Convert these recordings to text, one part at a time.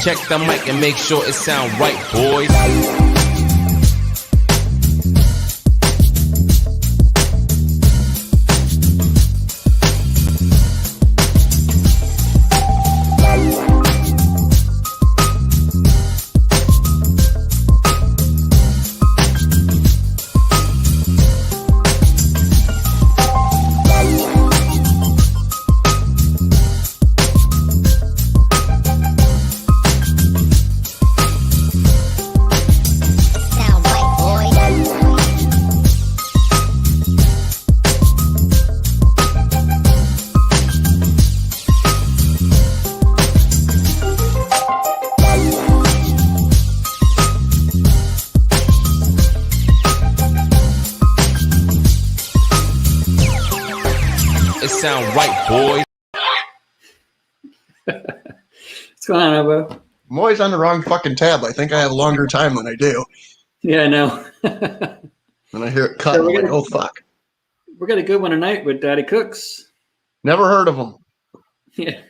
Check the mic and make sure it sound right, boys. Sound right, boys. What's going on, Hobo? I'm always on the wrong fucking tab. I think I have longer time than I do. Yeah, I know. And I hear it cut. So I'm like, oh, fuck. We got a good one tonight with Daddy Cooks. Never heard of him. Yeah.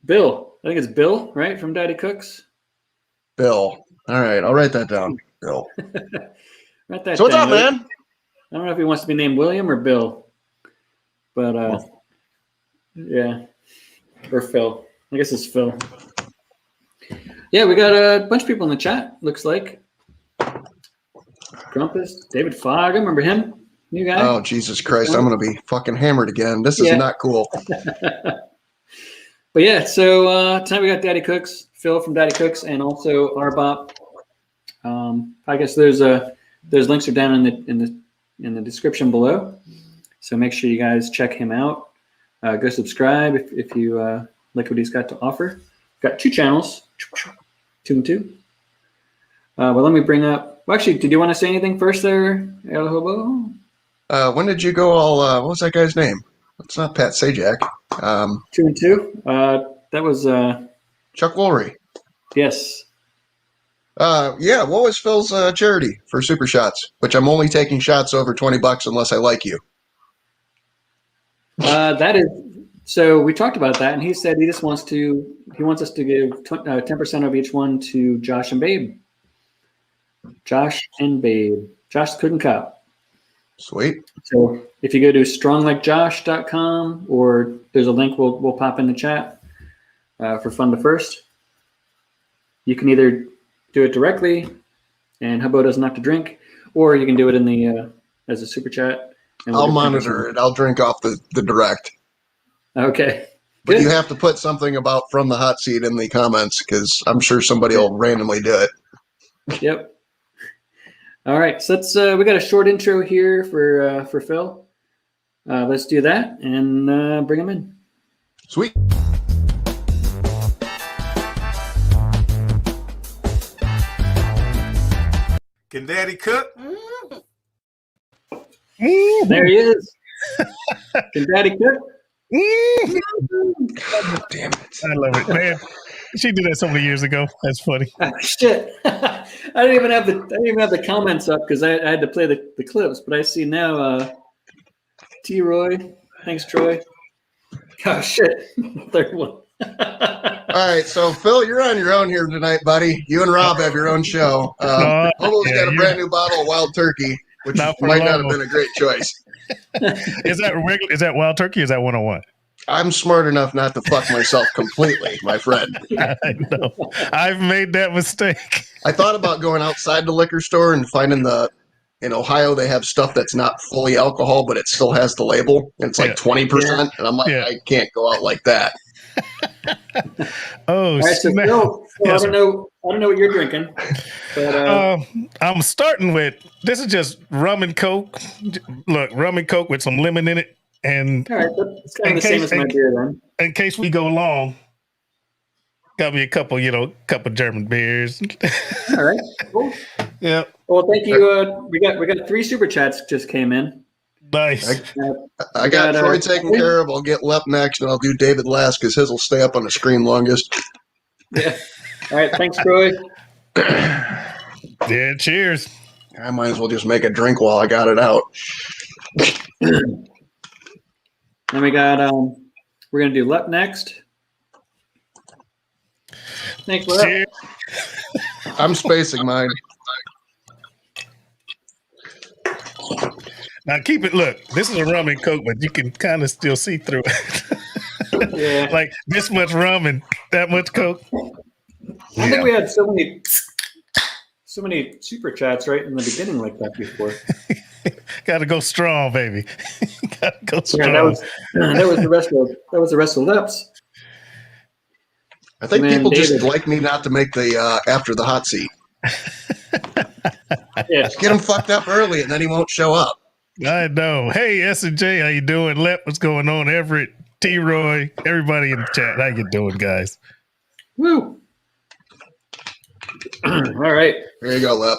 Bill. I think it's Bill, right? From Daddy Cooks. Bill. All right. I'll write that down. Bill. Write that so what's down. up, man? I don't know if he wants to be named William or Bill. But, yeah. Or Phil. I guess it's Phil. Yeah, we got a bunch of people in the chat, looks like. Grumpus, David Fogg, I remember him. New guy. Oh, Jesus Christ. I'm going to be fucking hammered again. This is not cool. But yeah, so tonight we got Daddy Cooks, Phil from Daddy Cooks, and also R-BoP. I guess those links are down in the description below. So make sure you guys check him out. Go subscribe if you like what he's got to offer. Got 2 channels, 2 and 2. Well, let me bring up. Well, actually, did you want to say anything first there, El Hobo? When did you go all? What was that guy's name? It's not Pat Sajak. 2 and 2. That was Chuck Woolery. Yes. Yeah. What was Phil's charity for Super Shots? Which I'm only taking shots over $20 unless I like you. That is so. We talked about that, and he said he wants us to give 10% of each one to Josh and Babe. Josh and Babe. Josh Cooking Cup. Sweet. So if you go to stronglikejosh.com, or there's a link we'll pop in the chat for Fund the First. You can either do it directly, and Hobo doesn't have to drink, or you can do it in the as a super chat. I'll monitor it. I'll drink off the direct. Okay. But you have to put something about from the hot seat in the comments, because I'm sure somebody will randomly do it. Yep. All right. So let's we got a short intro here for Phil. Let's do that and bring him in. Sweet. Can Daddy cook? There he is. Can Daddy cook? God damn it. I love it, man. She did that so many years ago. That's funny. Oh, shit. I didn't even have the comments up because I had to play the clips, but I see now T Roy. Thanks, Troy. Oh shit. Third one. All right, so Phil, you're on your own here tonight, buddy. You and Rob have your own show. Hobo's got a brand new bottle of wild turkey, which might not have been a great choice. Is that regular? Is that wild turkey? Or is that 101? I'm smart enough not to fuck myself completely, my friend. I know. I've made that mistake. I thought about going outside the liquor store and finding in Ohio, they have stuff that's not fully alcohol, but it still has the label. And it's like 20%. And I'm like, I can't go out like that. Oh, all right, so Phil, yes, I don't know what you're drinking, but I'm starting with, this is just rum and Coke. Look, rum and Coke with some lemon in it, and all right, it's kind of the same as my beer then. In case we go long, got me a couple German beers. All right, cool. Yeah. Well, thank you. We got 3 super chats just came in. Nice. I got Troy taken care of. I'll get Lep next, and I'll do David last because his will stay up on the screen longest. Yeah. All right. Thanks, Troy. Yeah. Cheers. I might as well just make a drink while I got it out. Then we got we're gonna do Lep next. Thanks for that. Cheers. I'm spacing mine. Now keep it. Look, this is a rum and coke, but you can kind of still see through it. Yeah. Like this much rum and that much coke. I think we had so many super chats right in the beginning like that before. Got to go strong, baby. Got to go strong. Yeah, that was the rest of Lips. I think And then people just David. like me not to make the after the hot seat. Yeah. Get him fucked up early, and then he won't show up. I know. Hey, S&J, how you doing? Lep, what's going on? Everett, T-Roy, everybody in the chat. How you doing, guys? Woo. All right. There you go, Lep.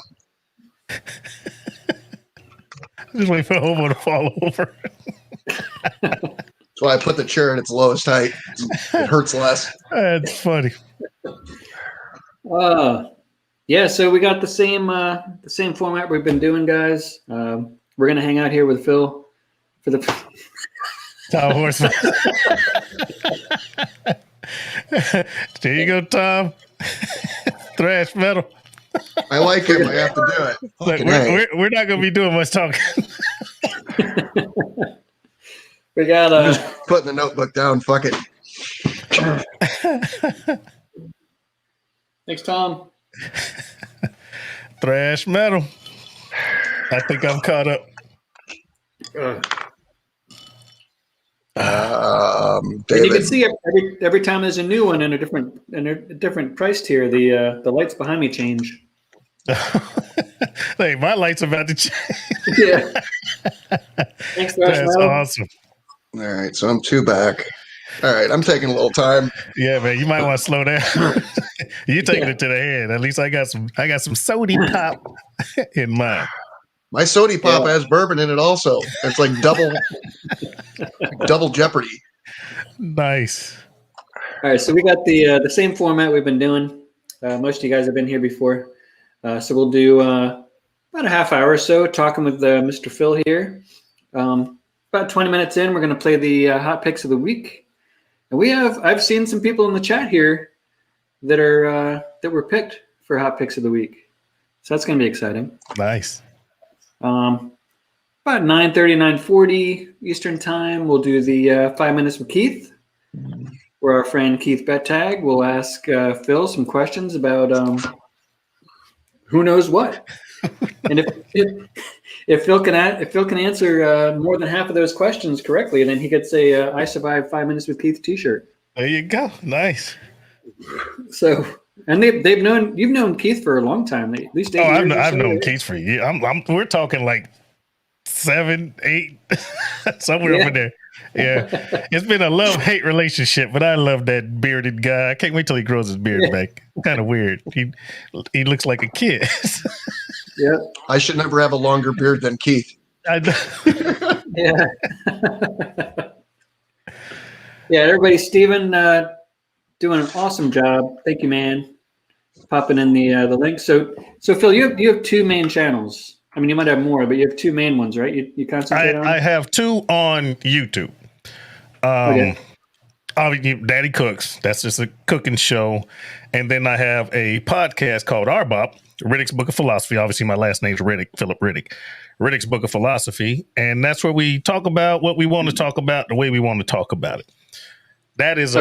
Just wait for Hobo to fall over. That's why I put the chair at its lowest height. It hurts less. That's funny. Yeah, so we got the same format we've been doing, guys. We're gonna hang out here with Phil for the Tom Horseman. There you go, Tom. Thrash metal. I like him. I have to do it. Look, Fucking A. we're not going to be doing much talking. we got Just putting the notebook down. Fuck it. thanks, Tom. Thrash metal. I think I'm caught up. And you David. can see every time there's a new one in a different price tier, the lights behind me change. Hey, my light's about to change. Yeah. Thanks, Thrash That's Metal. awesome. All right, so I'm 2 back. All right, I'm taking a little time. Yeah, man, you might want to slow down. You taking it to the head. At least I got some sody pop in mine. My sody pop has bourbon in it also. It's like double jeopardy. Nice. All right, so we got the same format we've been doing. Most of you guys have been here before, so we'll do about a half hour or so talking with Mr. Phil here. About 20 minutes in, we're going to play the hot picks of the week, and I've seen some people in the chat here that were picked for hot picks of the week, so that's going to be exciting. Nice. About 9:30, 9:40 Eastern time, we'll do the 5 minutes with Keith, where our friend Keith Bettag will ask Phil some questions about who knows what. And if Phil can answer more than half of those questions correctly, then he gets a "I Survived 5 Minutes with Keith" T-shirt. There you go. Nice. So, and you've known Keith for a long time, at least 8 years. I've known Keith for years. We're talking like 7, 8, somewhere over there. Yeah, it's been a love-hate relationship, but I love that bearded guy. I can't wait till he grows his beard back. Kind of weird. He looks like a kid. Yeah, I should never have a longer beard than Keith. I know. yeah, yeah. Everybody, Steven, doing an awesome job. Thank you, man. Popping in the link. So Phil, you have 2 main channels. I mean, you might have more, but you have 2 main ones, right? You concentrate on. I have 2 on YouTube. Daddy Cooks. That's just a cooking show. And then I have a podcast called R-BoP, Riddick's Book of Philosophy. Obviously, my last name's Riddick, Philip Riddick. Riddick's Book of Philosophy. And that's where we talk about what we want to talk about the way we want to talk about it. That is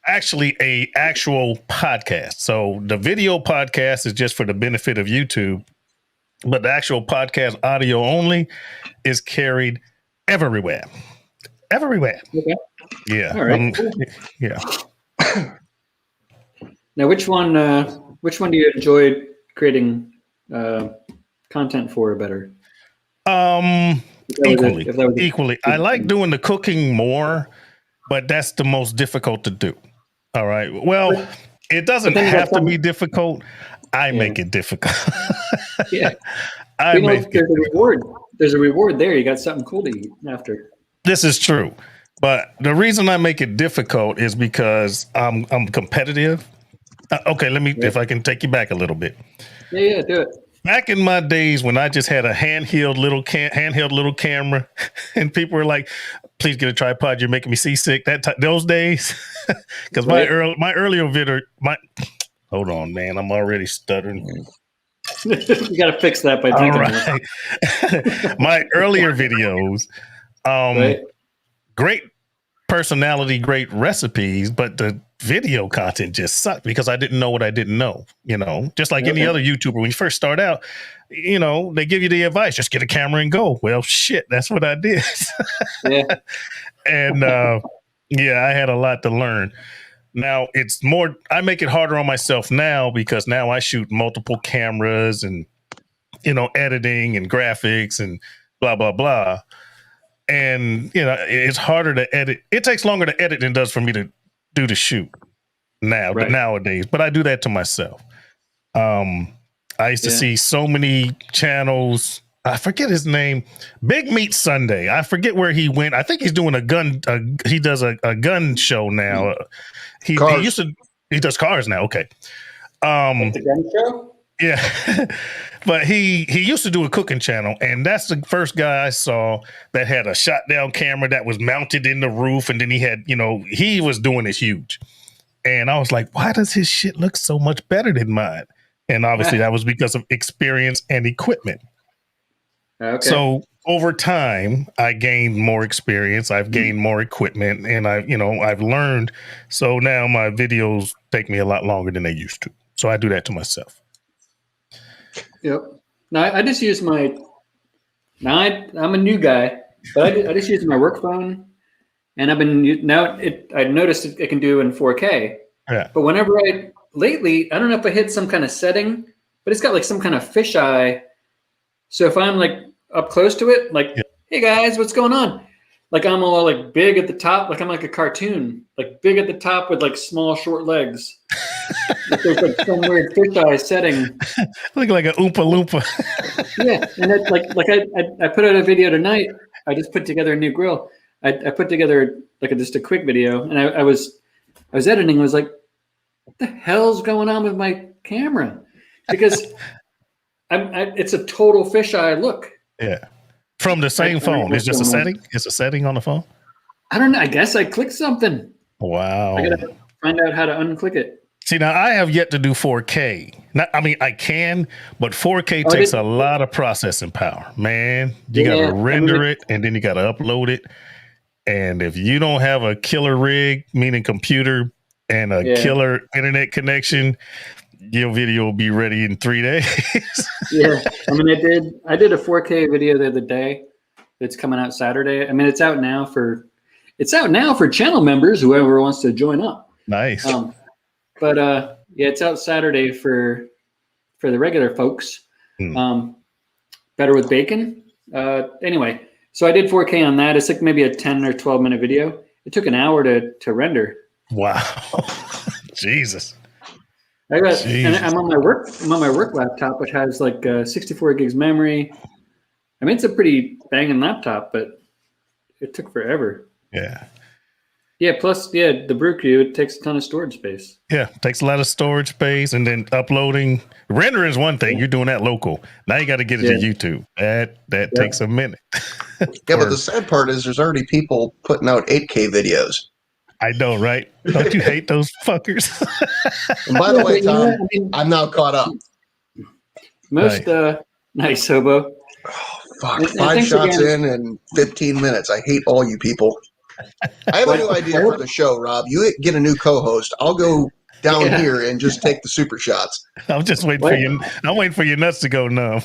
actually a actual podcast. So the video podcast is just for the benefit of YouTube. But the actual podcast audio only is carried everywhere. Everywhere. Okay. Yeah. All right. Cool. Yeah. Now, which one do you enjoy creating content for better? Equally. I like doing the cooking more, but that's the most difficult to do. All right. Well, it doesn't have to be difficult. I make it difficult. Yeah. There's a reward. There's a reward there. You got something cool to eat after. This is true. But the reason I make it difficult is because I'm competitive. Okay, if I can take you back a little bit. Yeah, do it. Back in my days when I just had a handheld little camera, and people were like, "Please get a tripod. You're making me seasick." Those days, because my earlier video, Hold on, man. I'm already stuttering. You got to fix that by All drinking right. My earlier videos, right? great personality, great recipes, but the video content just sucked because I didn't know what I didn't know. Just like any other YouTuber, when you first start out, they give you the advice, just get a camera and go. Well, shit, that's what I did. Yeah. And I had a lot to learn. Now it's more, I make it harder on myself now because now I shoot multiple cameras and, editing and graphics and blah, blah, blah. And, it's harder to edit. It takes longer to edit than it does for me to do the shoot nowadays, but I do that to myself. I used to see so many channels. I forget his name. Big Meat Sunday. I forget where he went. I think he's doing he does a gun show now. He does cars now. Okay. The gun show? Yeah. But he used to do a cooking channel, and that's the first guy I saw that had a shot down camera that was mounted in the roof, and then he had, he was doing it huge. And I was like, why does his shit look so much better than mine? And obviously that was because of experience and equipment. Okay. So over time, I gained more experience. I've gained more equipment, and I've learned. So now my videos take me a lot longer than they used to. So I do that to myself. Yep. Now I just use my. Now I'm a new guy, but I just use my work phone, and I've been I noticed it can do in 4K. Yeah. But whenever lately, I don't know if I hit some kind of setting, but it's got like some kind of fisheye. So if I'm like up close to it, like, hey guys, what's going on? Like I'm all like big at the top, like I'm like a cartoon, like big at the top with like small short legs. There's like some weird fisheye setting. Look like an Oompa Loompa. Yeah, and that's like I put out a video tonight. I just put together a new grill. I put together like just a quick video, and I was editing. I was like, what the hell's going on with my camera? Because it's a total fisheye look. Yeah. From the same phone. It's just a setting? It's a setting on the phone? I don't know. I guess I clicked something. Wow. I got to find out how to unclick it. See, now I have yet to do 4K. I can, but 4K takes a lot of processing power. Man, you got to render it, and then you got to upload it. And if you don't have a killer rig, meaning computer, and a killer internet connection, your video will be ready in 3 days. Yeah, I did a 4K video the other day. It's coming out Saturday. It's out now for channel members, whoever wants to join up. Nice. It's out Saturday for the regular folks. Better with bacon. Anyway, so I did 4K on that. It's like maybe a 10 or 12 minute video. It took an hour to render. Wow. Jesus. And I'm on my work laptop, which has like 64 gigs memory. It's a pretty banging laptop, but it took forever. Yeah. Yeah. Plus, the Brew Crew, it takes a ton of storage space. Yeah, takes a lot of storage space, and then uploading. Rendering is one thing. You're doing that local. Now you got to get it to YouTube. That takes a minute. Yeah, but the sad part is there's already people putting out 8K videos. I know, right? Don't you hate those fuckers? And by the way, Tom, I'm now caught up. Nice, Hobo. Oh, fuck. 5 shots in 15 minutes. I hate all you people. I have a new idea for the show, Rob. You get a new co-host. I'll go down here and just take the super shots. I'm just waiting for you. I'm waiting for your nuts to go numb.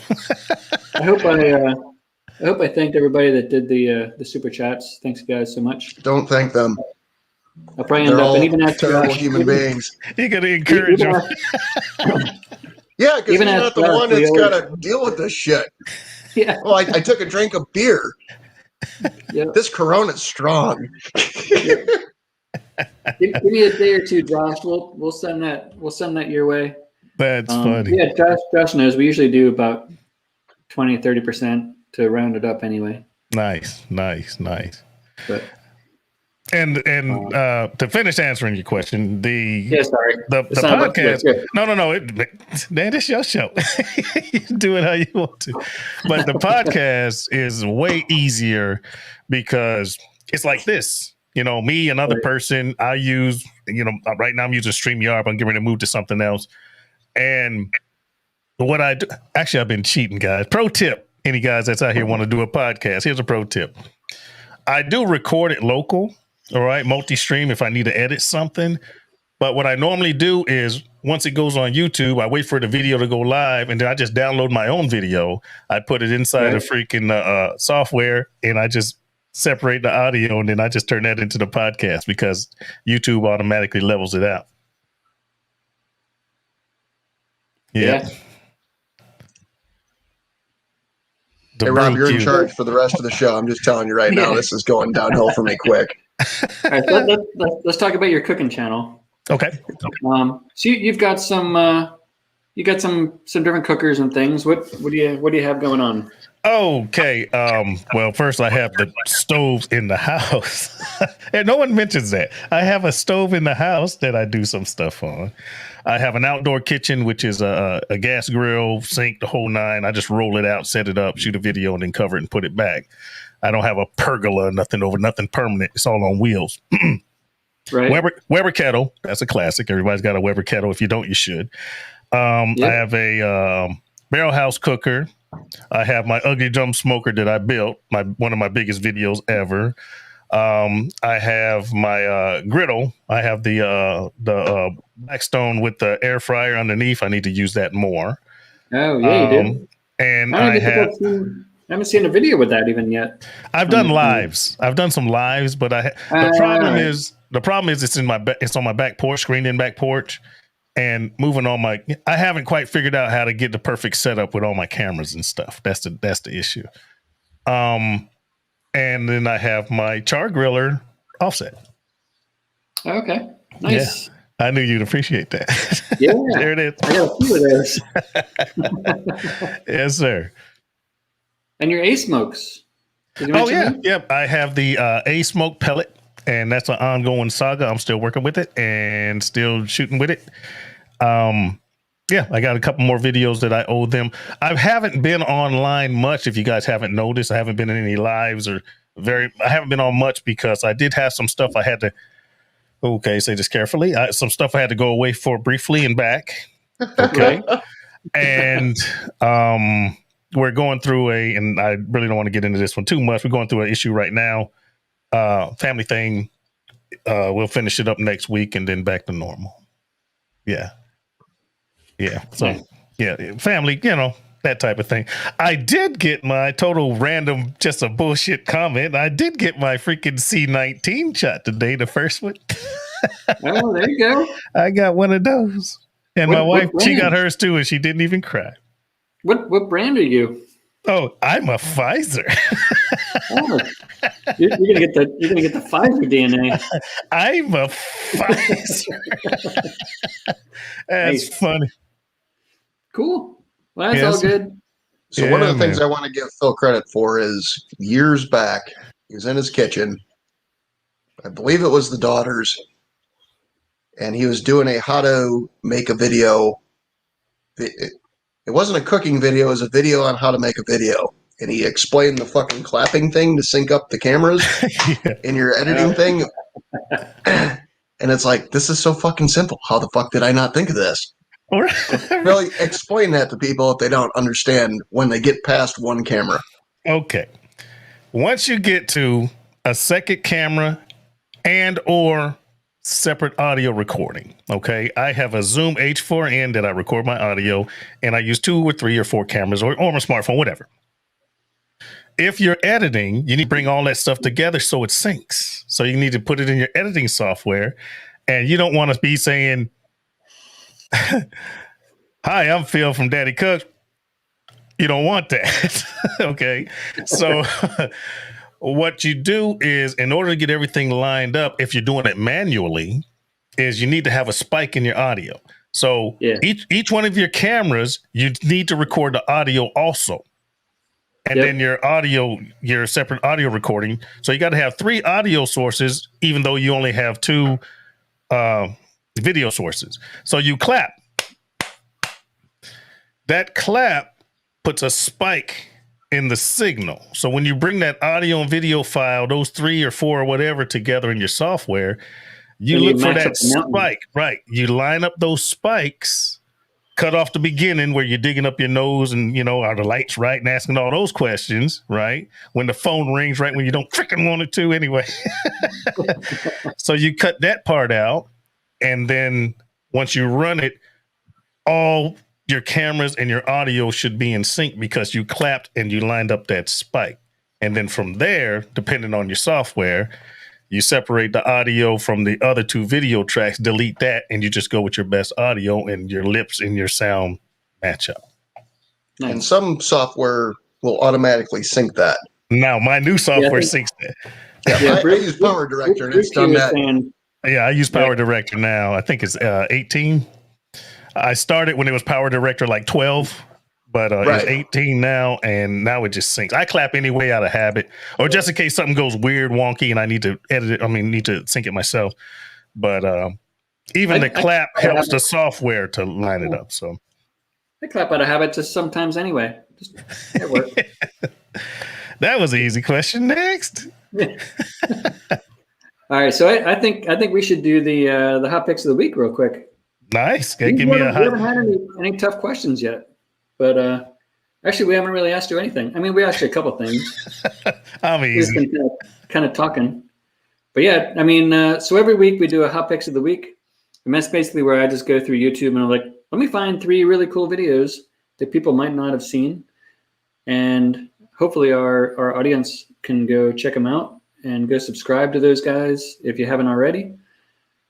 I hope I thanked everybody that did the super chats. Thanks, guys, so much. Don't thank them. I'll probably end up, and even after terrible human beings. You got to encourage them. Yeah, because you're not the one that's got to deal with this shit. Yeah. Well, I took a drink of beer. Yep. This Corona's strong. Give me a day or two, Josh. We'll send that your way. That's funny. Yeah, Josh knows. We usually do about 20-30% to round it up anyway. Nice. But And to finish answering your question, the podcast. No. Man, it's your show. You do it how you want to. But the podcast is way easier because it's like this. me, another person, I use, right now I'm using StreamYard, but I'm getting ready to move to something else. And what I do, actually, I've been cheating, guys. Pro tip, any guys that's out here want to do a podcast, here's a pro tip. I do record it local, all right, multi-stream if I need to edit something. But what I normally do is once it goes on YouTube, I wait for the video to go live, and then I just download my own video. I put it inside the freaking software, and I just separate the audio, and then I just turn that into the podcast because YouTube automatically levels it out. Yeah. Hey, Rob, you're in charge for the rest of the show. I'm just telling you right now, this is going downhill for me quick. All right, let's talk about your cooking channel. Okay. So you've got some different cookers and things. What do you have going on? Okay. Well, first I have the stoves in the house, and no one mentions that. I have a stove in the house that I do some stuff on. I have an outdoor kitchen, which is a gas grill, sink, the whole nine. I just roll it out, set it up, shoot a video, and then cover it and put it back. I don't have a pergola, nothing permanent. It's all on wheels. Right. Weber kettle. That's a classic. Everybody's got a Weber kettle. If you don't, you should. I have a barrel house cooker. I have my ugly drum smoker that I built. One of my biggest videos ever. I have my griddle. I have the Blackstone with the air fryer underneath. I need to use that more. Oh yeah, you do. And I haven't seen a video with that even yet. I've done lives. I've done some lives, but the problem is it's on my back porch, screened in back porch, and moving on I haven't quite figured out how to get the perfect setup with all my cameras and stuff. That's the issue. And then I have my char griller offset. Okay, nice. Yeah, I knew you'd appreciate that. Yeah, there it is. I got a few of those. Yes, sir. And your A-smokes. Yep. I have the A-smoke pellet, and that's an ongoing saga. I'm still working with it and still shooting with it. I got a couple more videos that I owe them. I haven't been online much. If you guys haven't noticed, I haven't been in any lives I haven't been on much because I did have some stuff I had to. Okay, say this carefully. Some stuff I had to go away for briefly and back. Okay, and we're going through and I really don't want to get into this one too much. We're going through an issue right now. Family thing. We'll finish it up next week and then back to normal. Yeah. Yeah. So, family, that type of thing. I did get my total random, just a bullshit comment. I did get my freaking C19 shot today, the first one. Oh, there you go. I got one of those. And my wife, she got hers too, and she didn't even cry. What brand are you? Oh, I'm a Pfizer. Oh, you're gonna get the Pfizer DNA. I'm a Pfizer. That's funny. Cool. Well, that's all good. So one of the things I want to give Phil credit for is years back, he was in his kitchen. I believe it was the daughters, and he was doing a how to make a video. It wasn't a cooking video; it was a video on how to make a video. And he explained the fucking clapping thing to sync up the cameras in your editing thing. And it's like, this is so fucking simple. How the fuck did I not think of this? Really explain that to people if they don't understand when they get past one camera. Okay. Once you get to a second camera and or separate audio recording, okay, I have a Zoom H4n that I record my audio, and I use 2 or 3 or 4 cameras or my smartphone, whatever. If you're editing, you need to bring all that stuff together so it syncs. So you need to put it in your editing software, and you don't want to be saying, "Hi, I'm Phil from Daddy Cooks." You don't want that. Okay. So what you do is, in order to get everything lined up, if you're doing it manually, is you need to have a spike in your audio. So each one of your cameras, you need to record the audio also. And then your separate audio recording. So you got to have 3 audio sources, even though you only have 2 video sources. So you clap. That clap puts a spike in the signal. So when you bring that audio and video file, those 3 or 4 or whatever together in your software, you look for that spike, right? You line up those spikes, cut off the beginning where you're digging up your nose and, are the lights right, and asking all those questions, right? When the phone rings right when you don't freaking want it to anyway. So you cut that part out, and then once you run it, all your cameras and your audio should be in sync because you clapped and you lined up that spike. And then from there, depending on your software, you separate the audio from the other 2 video tracks, delete that, and you just go with your best audio, and your lips and your sound match up. Nice. And some software will automatically sync that. Now, my new software syncs that. Yeah, I use Power Director, and it's done that. Yeah, I use Power Director now. I think it's 18. I started when it was Power Director like 12. But it's 18 now, and now it just syncs. I clap anyway out of habit, or just in case something goes weird, wonky, and I need to edit it. Need to sync it myself. But even the clap helps the software to line it up. So I clap out of habit just sometimes anyway. It works. That was an easy question. Next. All right, so I think we should do the hot picks of the week real quick. Nice. Give me a hot. We haven't had any tough questions yet. But actually, we haven't really asked you anything. I mean, we asked you a couple things. I'm easy. We've been kind of talking. But yeah, I mean, so every week we do a hot picks of the week. And that's basically where I just go through YouTube and I'm like, let me find 3 really cool videos that people might not have seen. And hopefully our audience can go check them out and go subscribe to those guys if you haven't already.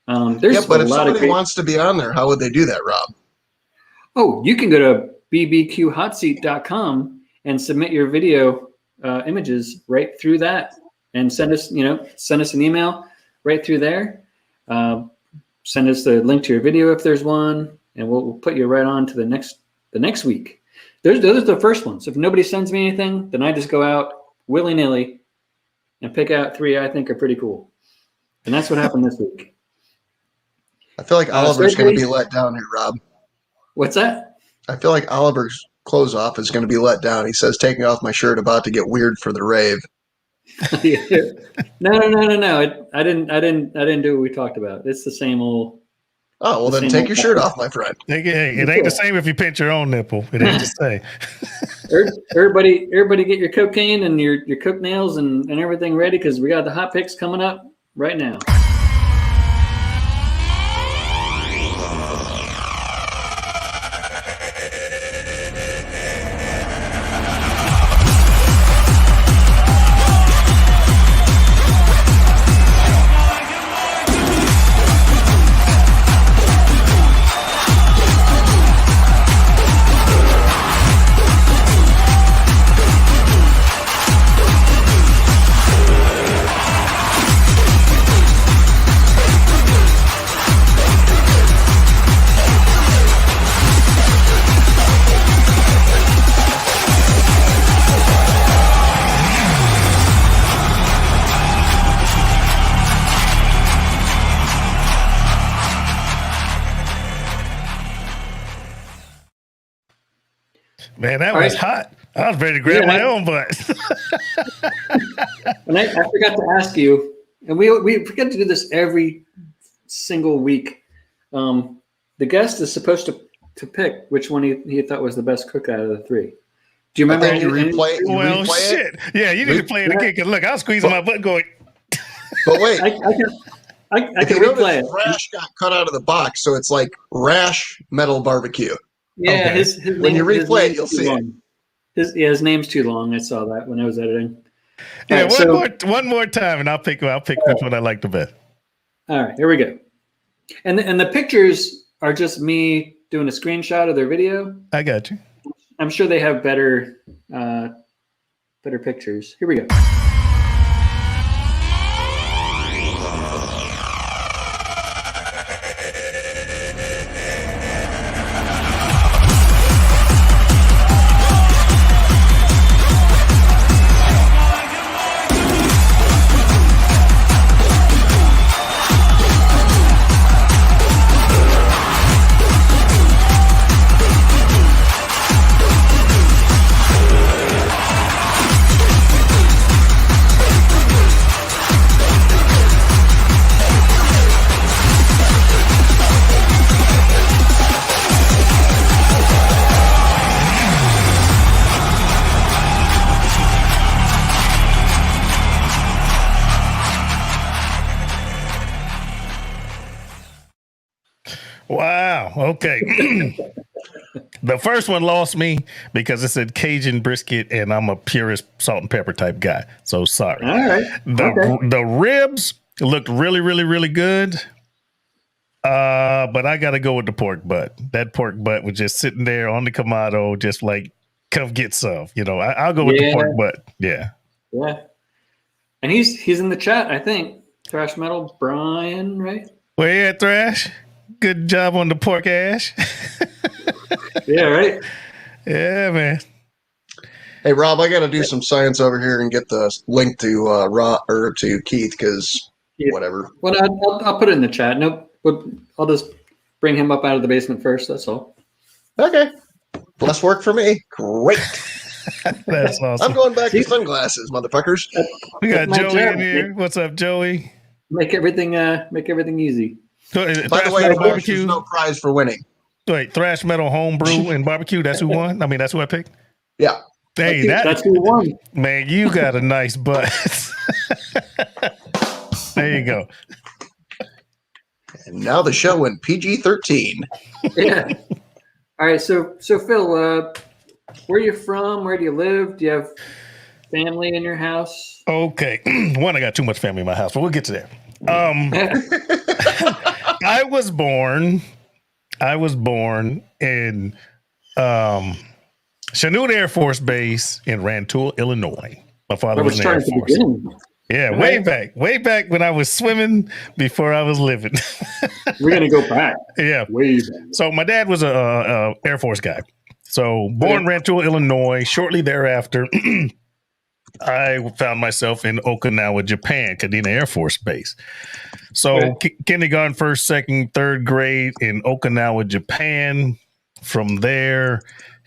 But if somebody wants to be on there, how would they do that, Rob? Oh, you can go to bbqhotseat.com and submit your video images right through that, and send us an email right through there. Send us the link to your video if there's one, and we'll put you right on to the next week. Those are the first ones. If nobody sends me anything, then I just go out willy-nilly and pick out 3 I think are pretty cool. And that's what happened this week. I feel like Oliver's going to be let down here, Rob. What's that? I feel like Oliver's clothes off is going to be let down. He says, taking off my shirt, about to get weird for the rave. No. I didn't do what we talked about. It's the same old. Oh, well, then take your shirt off, my friend. It ain't the same if you pinch your own nipple. It ain't the same. Everybody get your cocaine and your cook nails and everything ready, because we got the hot picks coming up right now. Man, that was hot. I was ready to grab my own butt. And I forgot to ask you, and we forget to do this every single week. The guest is supposed to pick which one he thought was the best cook out of the 3. Do you remember? You replay shit. It? Yeah, you need to play it again. Because look, I was squeezing my butt going. But wait. I can replay it. Thrash got cut out of the box, so it's like Rash Metal Barbecue. Yeah, okay. his when you replay it, you'll see it. His name's too long. I saw that when I was editing. Yeah, right, one more time, and I'll pick which one I like the best. All right, here we go. And the pictures are just me doing a screenshot of their video. I got you. I'm sure they have better pictures. Here we go. Wow. Okay. The first one lost me because it said Cajun brisket, and I'm a purist salt and pepper type guy. So sorry. All right. The ribs looked really, really, really good. But I got to go with the pork butt. That pork butt was just sitting there on the Kamado, just like, come get some. I'll go with the pork butt. Yeah. Yeah. And he's in the chat, I think. Thrash Metal Brian, right? Well, yeah, Thrash. Good job on the pork ash. Yeah, right. Yeah, man. Hey, Rob, I got to do some science over here and get the link to to Keith because whatever. Well, I'll put it in the chat. Nope. I'll just bring him up out of the basement first. That's all. Okay. Less work for me. Great. That's awesome. I'm going back to sunglasses, motherfuckers. We got Joey in here. What's up, Joey? Make everything easy. By the way, there's no prize for winning. Wait, Thrash Metal Home Brew and Barbecue. That's who won. I mean, that's who I picked. Yeah. Hey, that's who won. Man, you got a nice butt. There you go. And now the show in PG-13. Yeah. All right. So Phil, where are you from? Where do you live? Do you have family in your house? Okay. One, I got too much family in my house, but we'll get to that. I was born in Chanute Air Force Base in Rantoul, Illinois. My father was in the Air Force. Yeah, way back when I was swimming before I was living. We're gonna go back. Yeah, way back. So my dad was a Air Force guy. So born in Rantoul, Illinois. Shortly thereafter, I found myself in Okinawa, Japan, Kadena Air Force Base. So kindergarten, first, second, third grade in Okinawa, Japan. From there,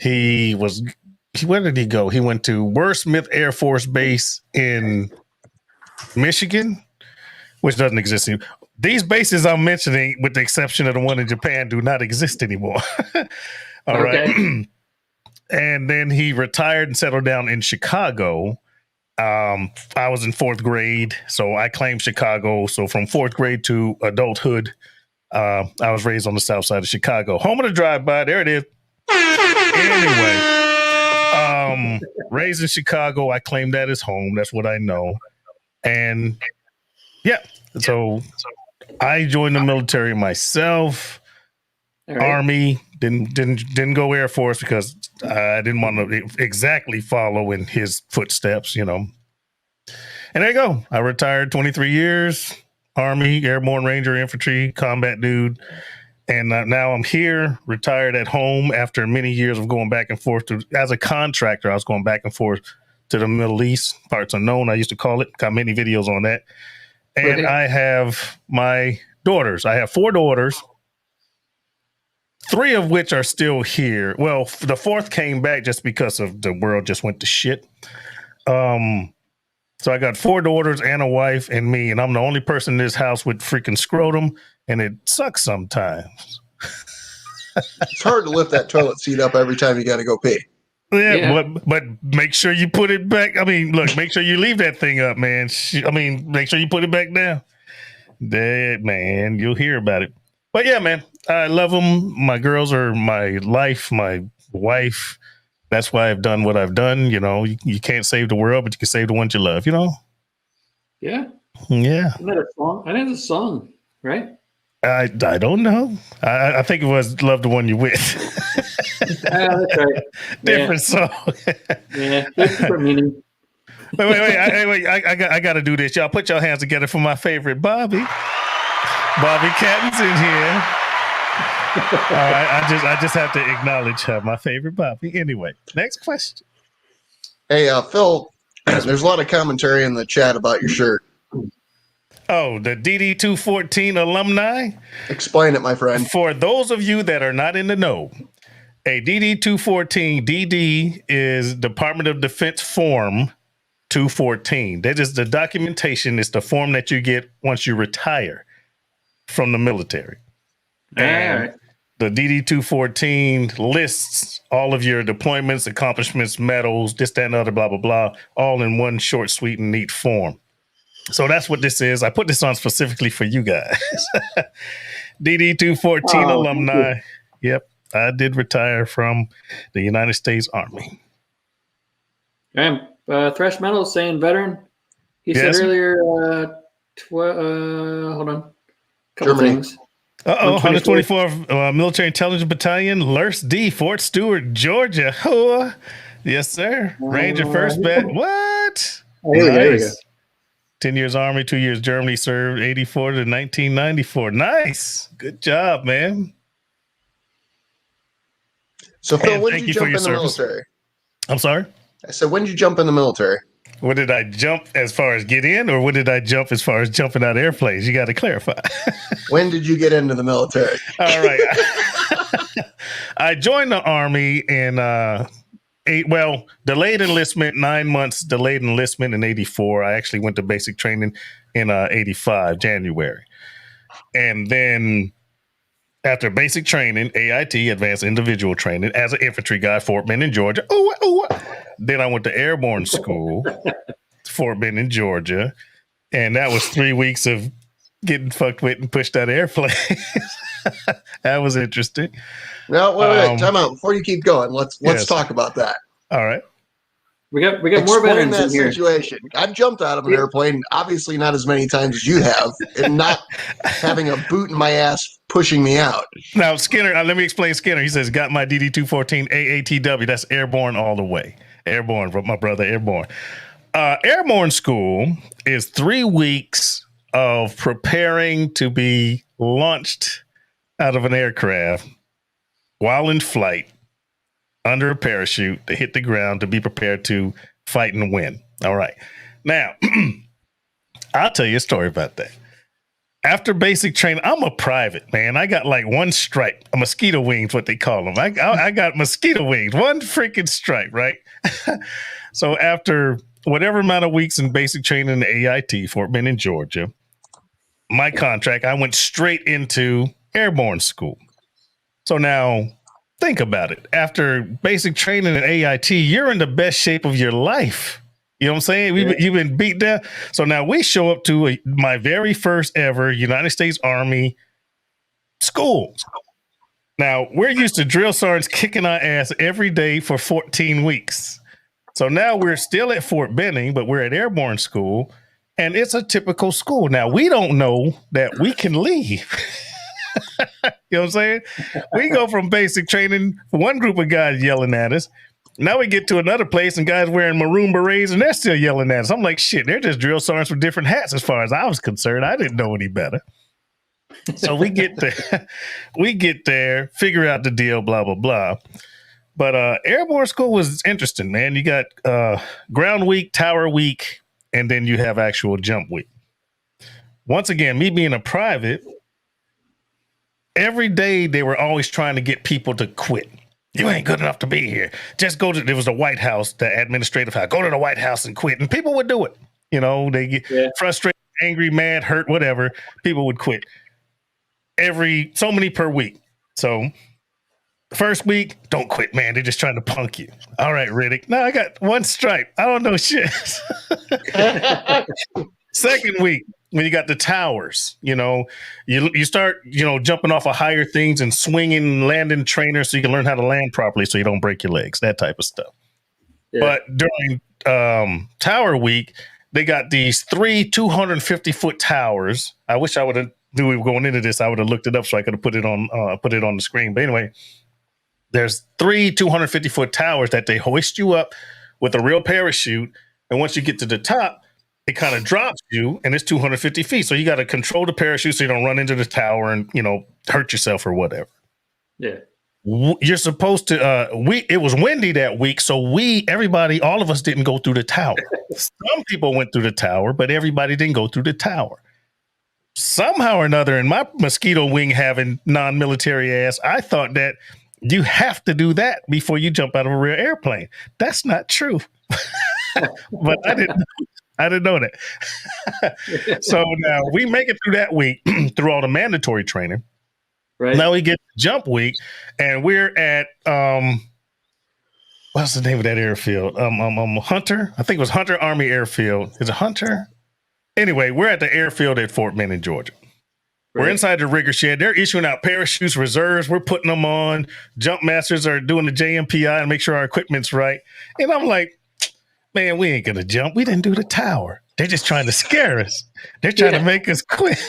where did he go? He went to Wordsmith Air Force Base in Michigan, which doesn't exist anymore. These bases I'm mentioning, with the exception of the one in Japan, do not exist anymore. All right. And then he retired and settled down in Chicago. I was in fourth grade, so I claimed Chicago. So from fourth grade to adulthood, I was raised on the south side of Chicago. Home of the drive-by. There it is. Anyway, raised in Chicago. I claim that as home. That's what I know. And yeah, so I joined the military myself. Army, didn't go Air Force because I didn't want to exactly follow in his footsteps, And there you go. I retired 23 years, Army, Airborne Ranger, Infantry, combat dude. And now I'm here, retired at home after many years of going back and forth. As a contractor, I was going back and forth to the Middle East, parts unknown, I used to call it. Got many videos on that. And I have my daughters. I have 4 daughters, 3 of which are still here. Well, the 4th came back just because of the world just went to shit. So I got 4 daughters and a wife and me, and I'm the only person in this house with freaking scrotum, and it sucks sometimes. It's hard to lift that toilet seat up every time you got to go pee. Yeah. But make sure you put it back. I mean, look, make sure you leave that thing up, man. Make sure you put it back down. That, man, you'll hear about it. But yeah, man, I love them. My girls are my life, my wife. That's why I've done what I've done. You can't save the world, but you can save the ones you love, Yeah. Yeah. Isn't that a song? I think it's a song, right? I don't know. I think it was Love the One You're With. That's right. Different song. Yeah, different meaning. Wait. I got to do this. Y'all put your hands together for my favorite Bobby. Bobby Catton's in here. All right, I just have to acknowledge her, my favorite Bobby. Anyway, next question. Hey, Phil, there's a lot of commentary in the chat about your shirt. Oh, the DD214 alumni? Explain it, my friend. For those of you that are not in the know, a DD214, DD is Department of Defense Form 214. That is the documentation. It's the form that you get once you retire from the military. And the DD214 lists all of your deployments, accomplishments, medals, this, that, and other, blah, blah, blah, all in one short, sweet, and neat form. So that's what this is. I put this on specifically for you guys. DD214 alumni. Yep. I did retire from the United States Army. Thrash Metal is saying veteran. He said earlier, hold on. Couple things. 124th Military Intelligence Battalion, Lurse D, Fort Stewart, Georgia. Oh, yes, sir. Ranger First Bat. What? There we go. 10 years Army, 2 years Germany, served 84 to 1994. Nice. Good job, man. So, Phil, when did you jump in the military? I'm sorry? I said, when did you jump in the military? What did I jump as far as get in, or what did I jump as far as jumping out of airplanes? You got to clarify. When did you get into the military? All right. I joined the Army in delayed enlistment, 9 months, delayed enlistment in 84. I actually went to basic training in 85, January. And then after basic training, AIT, Advanced Individual Training, as an infantry guy, Fort Bend in Georgia. Then I went to airborne school, Fort Bend in Georgia. And that was 3 weeks of getting fucked with and pushed out of airplanes. That was interesting. No, wait, time out. Before you keep going, let's talk about that. All right. We got more veterans in here. Situation. I've jumped out of an airplane, obviously not as many times as you have, and not having a boot in my ass pushing me out. Now, Skinner, let me explain Skinner. He says, got my DD214 AATW. That's airborne all the way. Airborne, my brother, airborne. Airborne school is 3 weeks of preparing to be launched out of an aircraft while in flight under a parachute to hit the ground to be prepared to fight and win. All right. Now, I'll tell you a story about that. After basic training, I'm a private, man. I got like one stripe, a mosquito wings, what they call them. I got mosquito wings, one freaking stripe, right? So after whatever amount of weeks in basic training in the AIT, Fort Bend in Georgia, my contract, I went straight into airborne school. So now think about it. After basic training in AIT, you're in the best shape of your life. You know what I'm saying? You've been beat down. So now we show up to my very first ever United States Army school. Now, we're used to drill sergeants kicking our ass every day for 14 weeks. So now we're still at Fort Benning, but we're at airborne school, and it's a typical school. Now, we don't know that we can leave. You know what I'm saying? We go from basic training, one group of guys yelling at us. Now we get to another place and guys wearing maroon berets and they're still yelling at us. I'm like, shit, they're just drill sergeants with different hats as far as I was concerned. I didn't know any better. So we get there, figure out the deal, blah, blah, blah. But airborne school was interesting, man. You got ground week, tower week, and then you have actual jump week. Once again, me being a private, every day they were always trying to get people to quit. You ain't good enough to be here. Just go to, there was the White House, the administrative house. Go to the White House and quit. And people would do it. You know, they get frustrated, angry, mad, hurt, whatever. People would quit. So many per week. So first week, don't quit, man. They're just trying to punk you. All right, Riddick. No, I got one stripe. I don't know shit. Second week, when you got the towers, you know, you start, you know, jumping off of higher things and swinging and landing trainers so you can learn how to land properly so you don't break your legs, that type of stuff. Yeah. But during tower week, they got these 3 250-foot towers. I wish I would have knew we were going into this. I would have looked it up so I could have put it on the screen. But anyway, there's 3 250-foot towers that they hoist you up with a real parachute. And once you get to the top, it kind of drops you, and it's 250 feet. So you got to control the parachute so you don't run into the tower and, you know, hurt yourself or whatever. Yeah. You're supposed to, it was windy that week. So all of us didn't go through the tower. Some people went through the tower, but everybody didn't go through the tower. Somehow or another, in my mosquito wing having non-military ass, I thought that you have to do that before you jump out of a real airplane. That's not true. But I didn't know that. So now we make it through that week through all the mandatory training. Right. Now we get jump week, and we're at what's the name of that airfield? Hunter. I think it was Hunter Army Airfield. Is it Hunter? Anyway, we're at the airfield at Fort Benning, Georgia. Right. We're inside the rigger shed. They're issuing out parachutes, reserves. We're putting them on. Jump masters are doing the JMPI and make sure our equipment's right. And I'm like, man, we ain't going to jump. We didn't do the tower. They're just trying to scare us. They're trying to make us quit.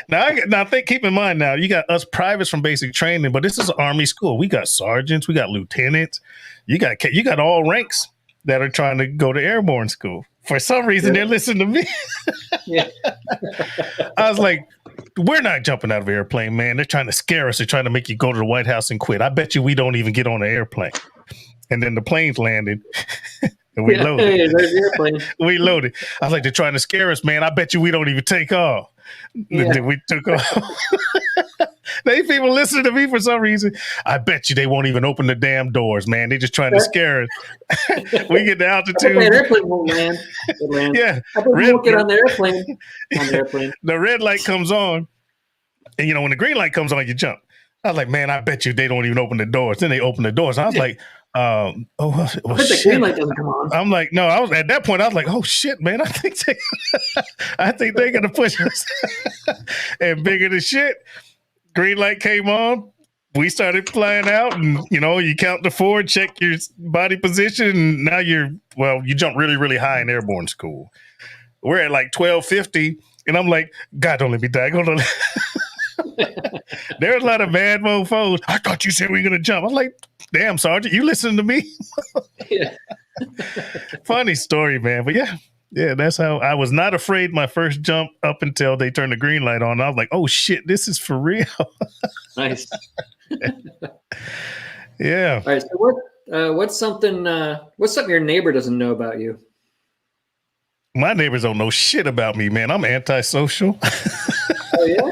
Now, keep in mind now, you got us privates from basic training, but this is an Army school. We got sergeants, we got lieutenants, you got all ranks that are trying to go to airborne school. For some reason, they're listening to me. I was like, we're not jumping out of an airplane, man. They're trying to scare us. They're trying to make you go to the White House and quit. I bet you we don't even get on an airplane. And then the planes landed. And we loaded. Hey, there's the airplane. We loaded. I was like, they're trying to scare us, man. I bet you we don't even take off. And then we took off. These people listen to me for some reason. I bet you they won't even open the damn doors, man. They're just trying to scare us. We get to altitude. That airplane won't land. Yeah. We won't get on the airplane. The red light comes on. And, when the green light comes on, you jump. I was like, man, I bet you they don't even open the doors. Then they open the doors. I was like, but the green light doesn't come on. I'm like, no, at that point, I was like, oh shit, man, I think they're gonna push us. And bigger than shit, green light came on. We started flying out, and you count to 4, check your body position, and now you jump really, really high in airborne school. We're at like 1250, and I'm like, God, don't let me die. There's a lot of bad mofos. I thought you said we were gonna jump. I was like, damn, Sergeant, you listening to me? Funny story, man. But yeah, that's how I was not afraid my first jump up until they turned the green light on. I was like, oh shit, this is for real. Nice. Yeah. All right. So what's something your neighbor doesn't know about you? My neighbors don't know shit about me, man. I'm antisocial. Oh yeah.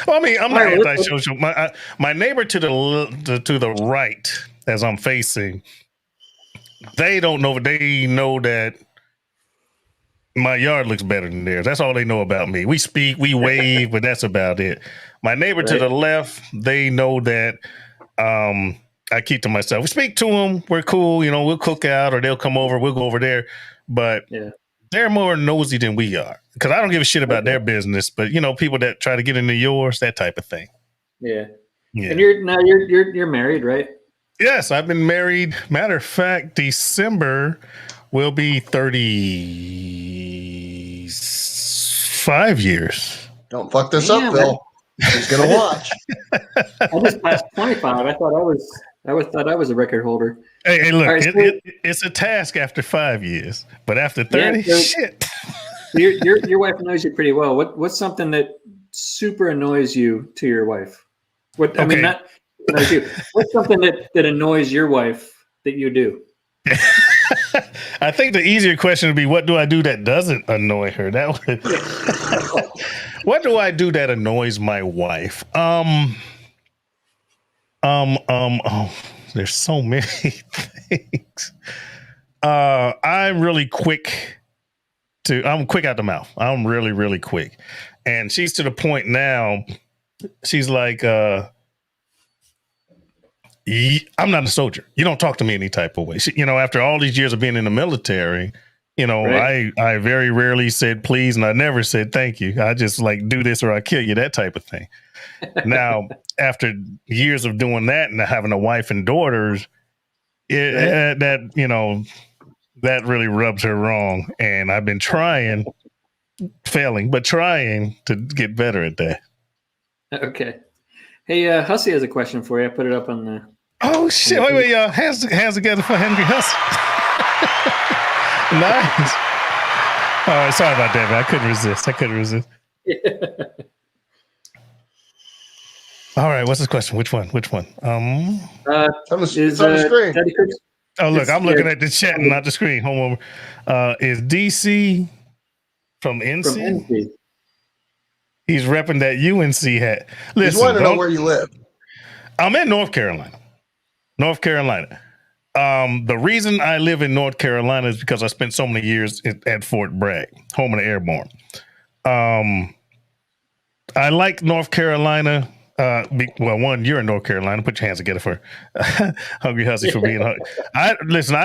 Well, I mean, I'm not antisocial. My neighbor to the right, as I'm facing, they don't know. They know that my yard looks better than theirs. That's all they know about me. We speak, we wave, but that's about it. My neighbor to the left, they know that I keep to myself. We speak to them. We're cool. We'll cook out, or they'll come over. We'll go over there. But they're more nosy than we are, because I don't give a shit about their business. But people that try to get into yours, that type of thing. Yeah. And you're married, right? Yes, I've been married. Matter of fact, December will be 35 years. Don't fuck this up, Bill. He's gonna watch. I just passed 25. I thought I was a record holder. Hey, look, right, it's a task after 5 years, but after 30, shit. Your wife knows you pretty well. What's something that super annoys you to your wife? I mean, not annoys you. What's something that annoys your wife that you do? I think the easier question would be, what do I do that doesn't annoy her? That would. What do I do that annoys my wife? There's so many things. I'm really quick I'm quick out the mouth. I'm really, really quick. And she's to the point now, she's like, I'm not a soldier. You don't talk to me any type of way. After all these years of being in the military, right. I very rarely said please, and I never said thank you. I just like, do this or I kill you, that type of thing. Now, after years of doing that and having a wife and daughters, that really rubs her wrong. And I've been failing to get better at that. Okay. Hey, Hussey has a question for you. I put it up on the... Oh, shit. Wait, y'all. Hands together for Henry Hussey. Nice. All right, sorry about that, man. I couldn't resist. Yeah. All right, what's this question? Which one? It's on the screen. Oh, look, I'm looking at the chat and not the screen. Home over. Is DC from NC? From NC. He's repping that UNC hat. Listen, he's wanting to know where you live. I'm in North Carolina. The reason I live in North Carolina is because I spent so many years at Fort Bragg, home of the airborne. I like North Carolina. One, you're in North Carolina. Put your hands together for Hungry Hussy for being hungry. I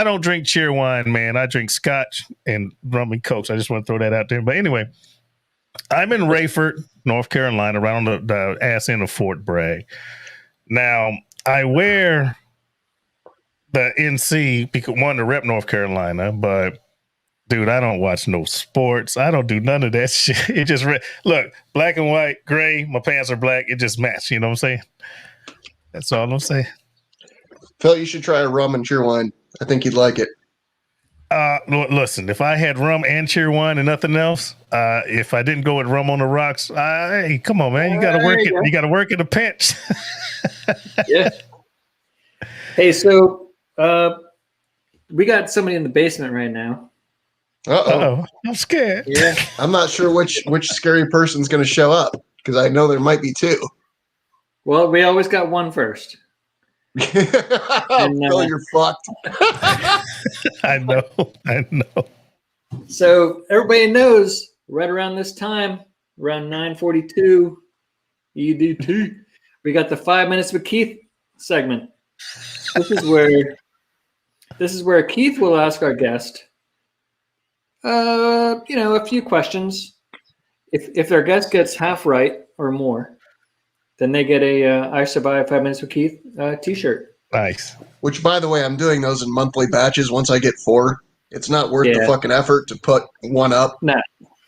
don't drink cheer wine, man. I drink scotch and rum and cokes. I just want to throw that out there. But anyway, I'm in Rayford, North Carolina, around the ass end of Fort Bragg. Now, I wear the NC because one to rep North Carolina, but dude, I don't watch no sports. I don't do none of that shit. It just look, black and white, gray. My pants are black. It just match. You know what I'm saying? That's all I'm saying. Phil, you should try a rum and cheer wine. I think you'd like it. Listen, if I had rum and cheer wine and nothing else, if I didn't go with rum on the rocks, hey, come on, man, you got to work it. You got to work in a pinch. Yeah. Hey, so we got somebody in the basement right now. Uh-oh. I'm scared. Yeah. I'm not sure which scary person's going to show up because I know there might be two. Well, we always got one first. Phil, you're fucked. I know. So everybody knows right around this time, around 9:42 EDT, we got the 5 minutes with Keith segment. This is where Keith will ask our guest a few questions. If their guest gets half right or more, then they get a I Survived 5 Minutes with Keith t-shirt. Nice. Which, by the way, I'm doing those in monthly batches. Once I get 4, it's not worth the fucking effort to put one up. Nah.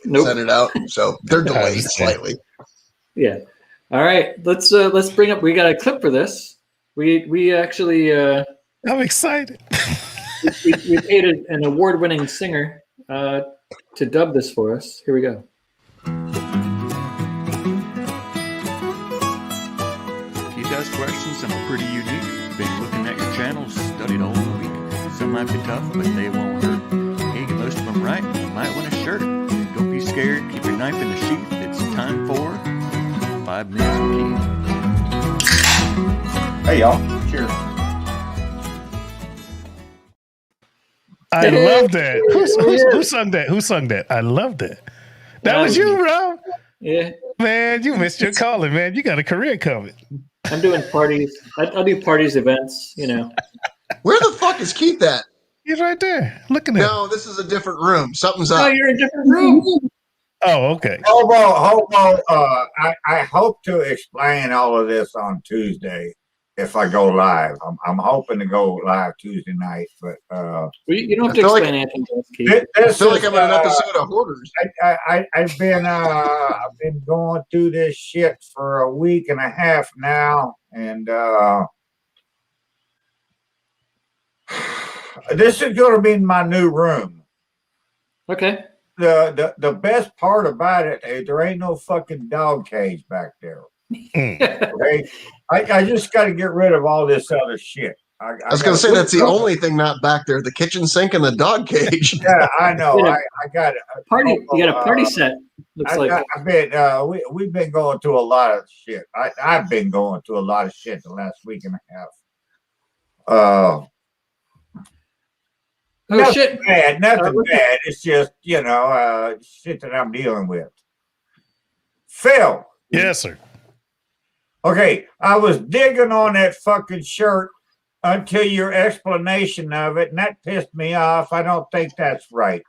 Nope. Send it out. So they're delayed slightly. Yeah. All right. Let's bring up. We got a clip for this. We actually. I'm excited. we paid an award-winning singer to dub this for us. Here we go. If you guys questions, I'm pretty unique. Been looking at your channels, studied all week. Some might be tough, but they won't hurt. You get most of them right, you might win a shirt. Don't be scared, keep your knife in the sheath. It's time for 5 Minutes with Keith. Hey, y'all. Cheers. I love that. Who sung that? Who sung that? I love that. That was you, Rob. Yeah. Man, you missed your calling, man. You got a career coming. I'm doing parties. I'll do parties, events, Where the fuck is Keith at? He's right there. Looking at him. No, this is a different room. Something's Oh, up. you're in a different room. Oh, okay. Hobo, I hope to explain all of this on Tuesday if I go live. I'm hoping to go live Tuesday night, but You don't have to explain anything to us, Keith. I feel like I'm in an episode of Hoarders. I've been going through this shit for a week and a half now, and this is going to be my new room. Okay. The best part about it is there ain't no fucking dog cage back there. Okay, I just got to get rid of all this other shit. I was going to say that's the only thing not back there: the kitchen sink and the dog cage. Yeah, I know. I got it. Party. You got a party set. Looks like. We've been going through a lot of shit. I've been going through a lot of shit the last week and a half. Nothing bad. Nothing bad. It's just shit that I'm dealing with. Phil. Yes, sir. Okay, I was digging on that fucking shirt until your explanation of it, and that pissed me off. I don't think that's right.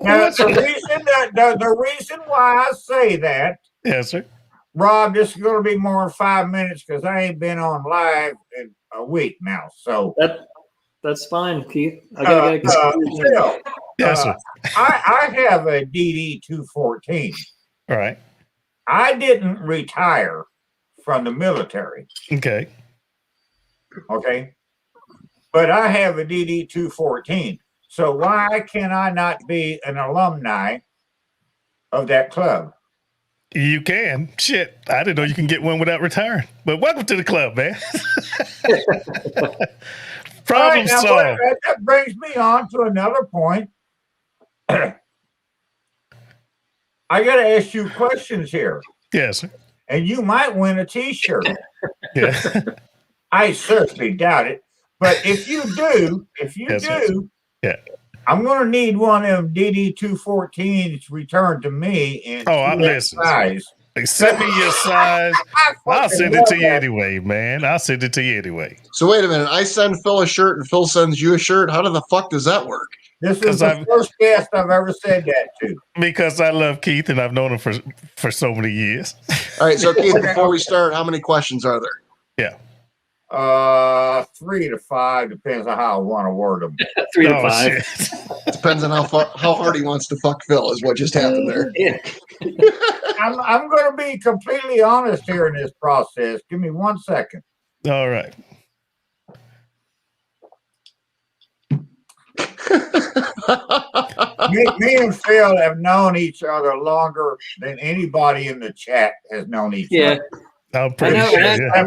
Now, the reason why I say that, yes, sir. Rob, this is going to be more than 5 minutes because I ain't been on live in a week now. So that's fine, Keith. I gotta get Phil, yes, sir. I have a DD-214. All right. I didn't retire from the military. Okay. But I have a DD-214. So why can I not be an alumni of that club? You can. Shit. I didn't know you can get one without retiring. But welcome to the club, man. Problem solved. That brings me on to another point. I got to ask you questions here. Yes, sir. And you might win a T-shirt. Yeah. I seriously doubt it. But if you do, yeah, I'm going to need one of them DD-214s returned to me in I'm listening. size. Like, send me your size. I'll send it to you anyway, man. I'll send it to you anyway. So wait a minute. I send Phil a shirt and Phil sends you a shirt. How the fuck does that work? This is the first guest I've ever said that to. Because I love Keith and I've known him for so many years. All right. So Keith, before we start, how many questions are there? Yeah. 3 to 5 depends on how I want to word them. 3 to 5. Shit. Depends on how hard he wants to fuck Phil is what just happened there. Yeah. I'm going to be completely honest here in this process. Give me 1 second. All right. Me and Phil have known each other longer than anybody in the chat has known each other. I'm pretty sure. Yeah.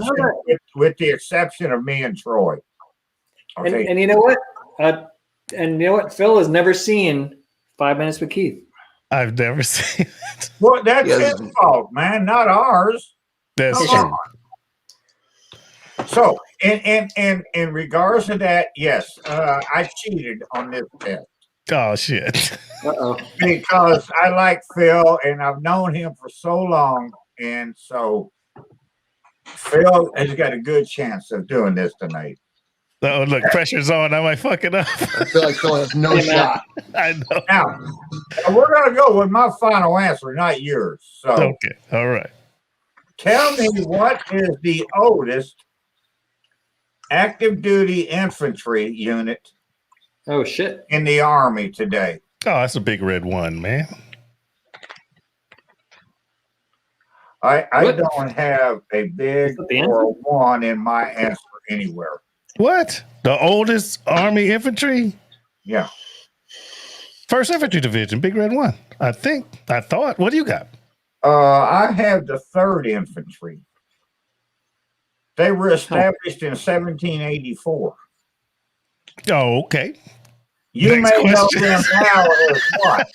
With the exception of me and Troy. Okay. And you know what? Phil has never seen 5 Minutes with Keith. I've never seen it. Well, that's his fault, man, not ours. That's Come true. on. So, in regards to that, yes, I cheated on this test. Oh shit. Because I like Phil and I've known him for so long, and so Phil has got a good chance of doing this tonight. Oh, look, pressure's on. I might fuck it up. I feel like Phil has no shot. I know. Now, we're going to go with my final answer, not yours. So, Okay. All right. tell me what is the oldest active duty infantry unit Oh, shit. in the Army today? Oh, that's a big red one, man. I What? don't have a big Is that the or a one in my answer anywhere. What? The oldest Army infantry? Yeah. 1st Infantry Division, big red one. I thought. What do you got? I have the 3rd Infantry. They were established in 1784. Oh, okay. You Next may question. know them now as what?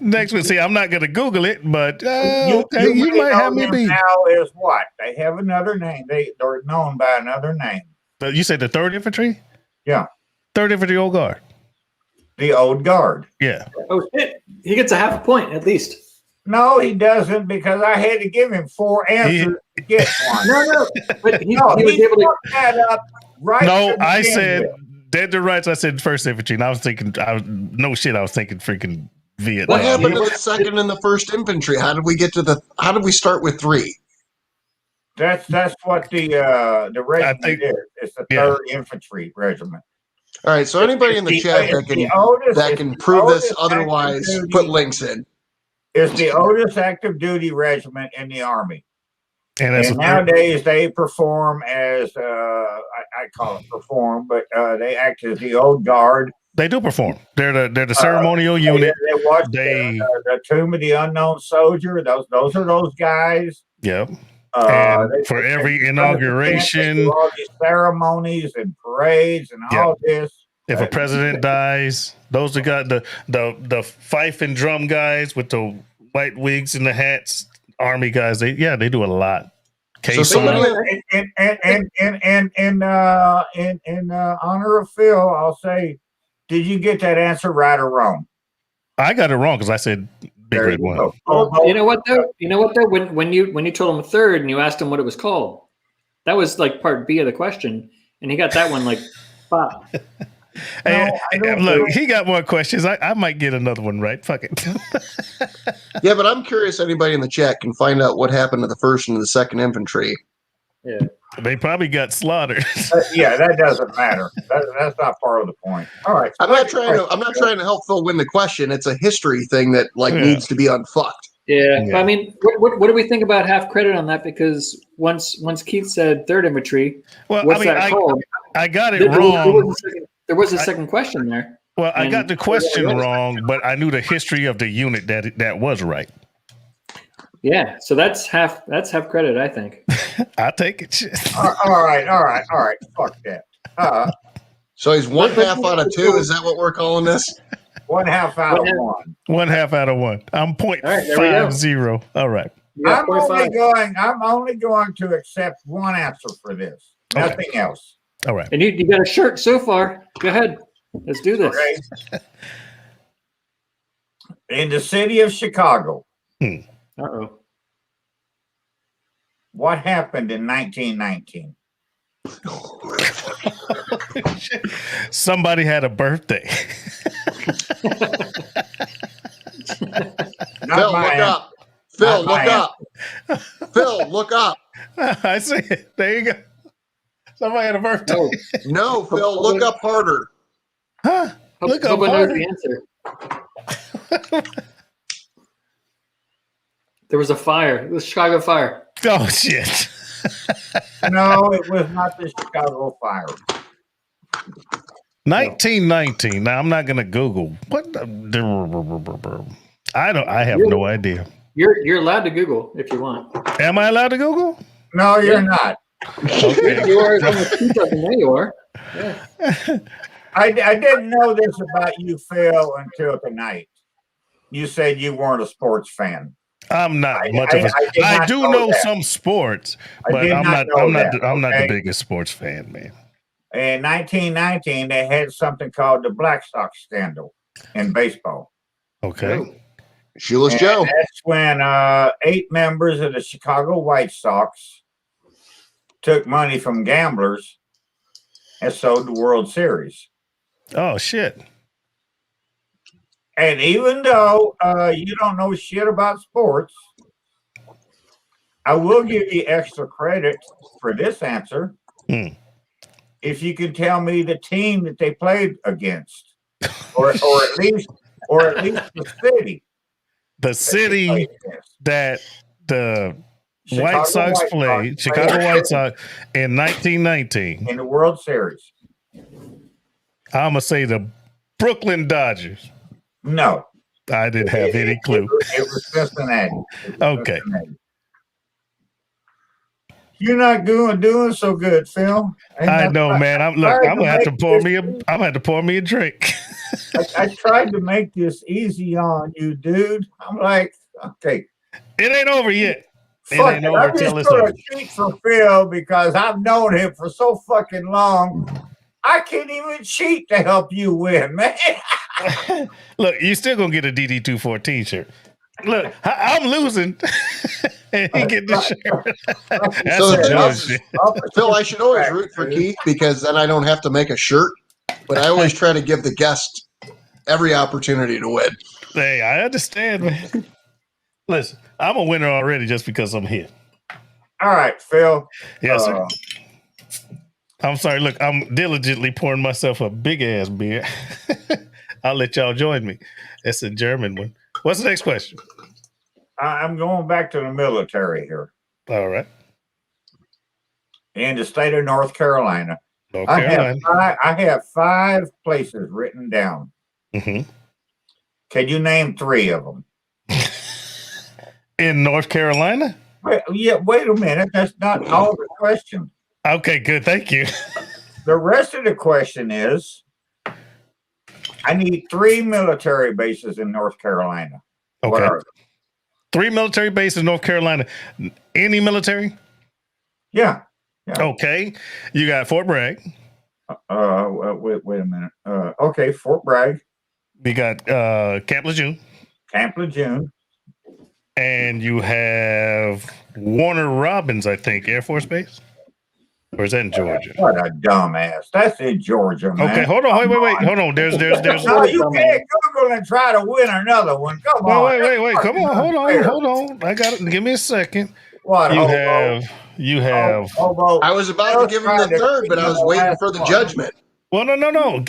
Next one. See, I'm not going to Google it, but okay, you may might know have me them beat. now as what? They have another name. They're known by another name. But you said the 3rd Infantry? Yeah. 3rd Infantry Old Guard. The Old Guard. Yeah. Oh, shit. He gets a half a point at least. No, he doesn't, because I had to give him 4 answers to get one. No. But he No, was he able to. fucked that up right. No, to I begin said with. dead to rights. I said 1st Infantry, and I was thinking, I was thinking freaking Vietnam. What happened to the 2nd and the 1st Infantry? How did we start with 3? That's what the regiment is. It's the 3rd Infantry Regiment. All right, so anybody in the chat that can prove this otherwise, put links in. It's the oldest active duty regiment in the Army. And that's nowadays they perform as I call it perform, but they act as the Old Guard. They do perform. They're the ceremonial unit. They watch the Tomb of the Unknown Soldier. Those are those guys. Yep. And for every inauguration, do all these ceremonies and parades and all this. If a president dies, those are got the fife and drum guys with the white wigs and the hats. Army guys, they do a lot. So in honor of Phil, I'll say, did you get that answer right or wrong? I got it wrong because I said big red one. You know what though? When you told him 3rd and you asked him what it was called, that was like part B of the question, and he got that one like pop. Look, he got more questions. I might get another one right. Fuck it. Yeah, but I'm curious. Anybody in the chat can find out what happened to the 1st and the 2nd Infantry. Yeah, they probably got slaughtered. Yeah, that doesn't matter. That's not part of the point. All right, I'm not trying to help Phil win the question. It's a history thing that needs to be unfucked. Yeah. I mean, what do we think about half credit on that? Because once Keith said 3rd Infantry, what's that called? I got it wrong. There was a second question there. Well, I got the question wrong, but I knew the history of the unit that was right. Yeah, so that's half credit, I think. I'll take it. All right. Fuck that. So he's 1/2 out of 2. Is that what we're calling this? 1/2 out of 1. 1/2 out of 1. I'm 0.50. All right. I'm only going to accept one answer for this. Nothing else. All right. And you got a shirt so far. Go ahead. Let's do this. Okay. In the city of Chicago. Uh-oh. What happened in 1919? Somebody had a birthday. Phil, look up. Phil, look up. Phil, look up. I see it. There you go. Somebody had a birthday. Oh, No, Phil, look up harder. Huh? Look up Hobo knows harder. the answer. There was a fire. It was Chicago fire. Oh shit. No, it was not the Chicago fire. 1919. Now I'm not gonna Google. What the, I have no idea. You're allowed to Google if you want. Am I allowed to Google? No, you're not. Okay. You are almost 2,000. There you are. Yeah. I didn't know this about you, Phil, until tonight. You said you weren't a sports fan. I'm not much of a. I do know some sports, but I'm not the biggest sports fan, man. In 1919, they had something called the Black Sox scandal in baseball. Okay. Shoeless Joe. That's when 8 members of the Chicago White Sox took money from gamblers and sold the World Series. Oh shit. And even though you don't know shit about sports, I will give you extra credit for this answer. If you can tell me the team that they played against, or at least the city. The city that the White Sox played, Chicago White Sox, in 1919. In the World Series. I'm going to say the Brooklyn Dodgers. No. I didn't have any clue. It was Cincinnati. Okay. Cincinnati. You're not doing so good, Phil. I know, man. I'm gonna have to pour me a drink. I tried to make this easy on you, dude. I'm like, okay. It ain't over yet. Fuck ain't it. over I'm till just it's gonna over. cheat for Phil because I've known him for so fucking long. I can't even cheat to help you win, man. Look, you still gonna get a DD214 shirt. Look, I'm losing. And he get the shirt. That's So some bullshit. Phil, I should always root for Keith because then I don't have to make a shirt. But I always try to give the guest every opportunity to win. Hey, I understand, man. Listen, I'm a winner already just because I'm here. All right, Phil. Yes, sir. I'm sorry. Look, I'm diligently pouring myself a big ass beer. I'll let y'all join me. It's a German one. What's the next question? I'm going back to the military here. All right. In the state of North Carolina. North Carolina. I have 5 places written down. Mm-hmm. Can you name 3 of them? In North Carolina? Wait a minute. That's not all the question. Okay, good. Thank you. The rest of the question is, I need 3 military bases in North Carolina. Okay. What are they? 3 military bases in North Carolina. Any military? Yeah. Okay. You got Fort Bragg. Wait a minute. Okay, Fort Bragg. You got Camp Lejeune. Camp Lejeune. And you have Warner Robins, I think, Air Force Base. Or is that in Georgia? What a dumbass. That's in Georgia, man. Okay, hold on. Wait. Hold on. There's. No, you can't Google and try to win another one. Come on. Wait. Come on. Hold on. I got it. Give me a second. What? You have. Hobo. I was about to give him the third, but I was waiting for the judgment. Well, no.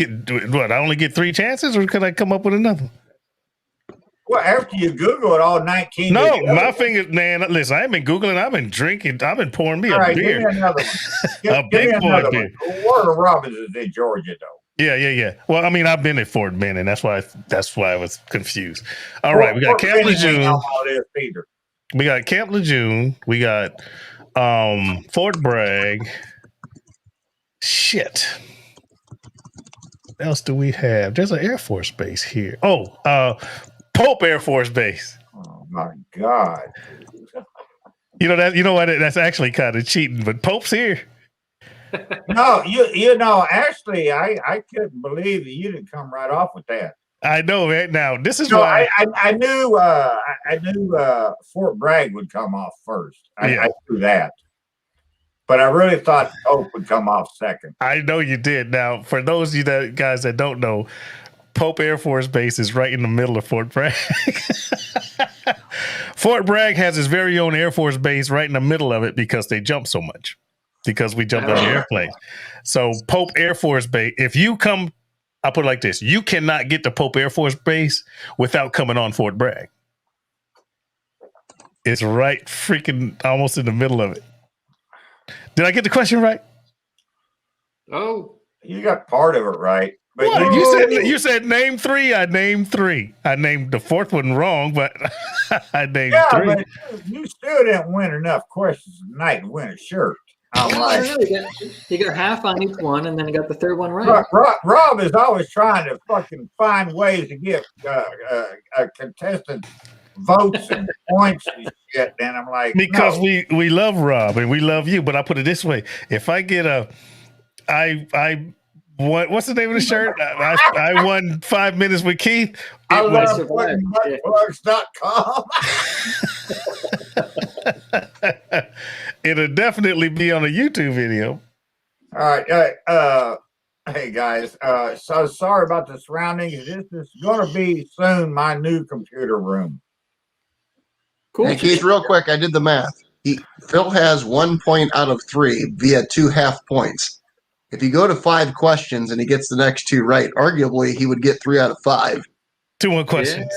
What? I only get 3 chances, or could I come up with another? Well, after you Google it all 19. No, my fingers, man. Listen, I ain't been Googling. I've been drinking. I've been pouring me a beer. Give me another one. A big boy beer. Warner Robins is in Georgia, though. Yeah. Well, I mean, I've been at Fort Benning. That's why I was confused. All right, we got Camp Lejeune. We got Camp Lejeune. We got Fort Bragg. Shit. What else do we have? There's an Air Force base here. Pope Air Force Base. Oh my God. You know what? That's actually kind of cheating, but Pope's here. No, you know, actually, I couldn't believe that you didn't come right off with that. I know, right? Now, this is No, why I knew I knew Fort Bragg would come off first. Yeah. I knew that. But I really thought Pope would come off second. I know you did. Now, for those of you guys that don't know, Pope Air Force Base is right in the middle of Fort Bragg. Fort Bragg has its very own Air Force Base right in the middle of it because they jump so much. Because we jumped out of the airplane. So Pope Air Force Base, if you come, I'll put it like this, you cannot get to Pope Air Force Base without coming on Fort Bragg. It's right freaking almost in the middle of it. Did I get the question right? Oh, You got part of it right. But What? You said name three. I named three. I named the fourth one wrong, but I named three. But you still didn't win enough questions tonight to win a shirt. he got half on each one, and then he got the third one right. Rob is always trying to fucking find ways to get contestant votes and points and shit. And I'm like, because we love Rob and we love you. But I put it this way: if I get what's the name of the shirt? I won 5 minutes with Keith. I love buttplugs.com. It'll definitely be on a YouTube video. All right. Hey guys, so sorry about the surroundings. This is going to be soon my new computer room. Cool. Hey Keith, real quick, I did the math. Phil has 1 point out of 3 via 2 half points. If you go to 5 questions and he gets the next 2 right, arguably he would get 3 out of 5. 2 more questions.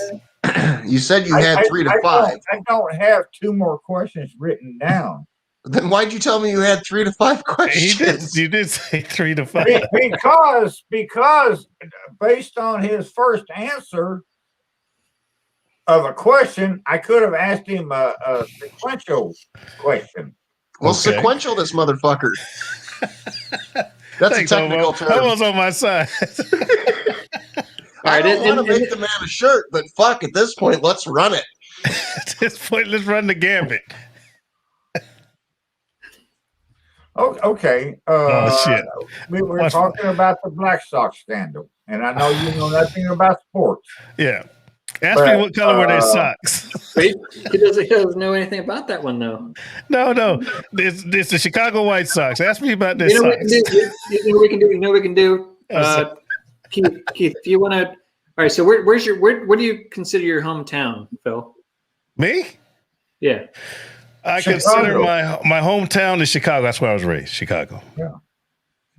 Yeah. You said you had 3 to 5. I don't have 2 more questions written down. Then why'd you tell me you had 3 to 5 questions? You did say 3 to 5. Because based on his first answer of a question, I could have asked him a sequential question. Well, okay. Sequential this motherfucker. That's a technical term. Hobo's on my side. I don't want to make the man a shirt, but fuck, at this point, let's run it. At this point, let's run the gambit. Okay. Shit. We were talking about the Black Sox scandal, and I know you know nothing about sports. Yeah. Ask me what color were their socks. Wait, he doesn't know anything about that one, though. No. It's the Chicago White Sox. Ask me about their socks. You know what we can do? Keith, if you want to. All right, so where do you consider your hometown, Phil? Me? Yeah. I consider my hometown is Chicago. That's where I was raised, Chicago. Yeah.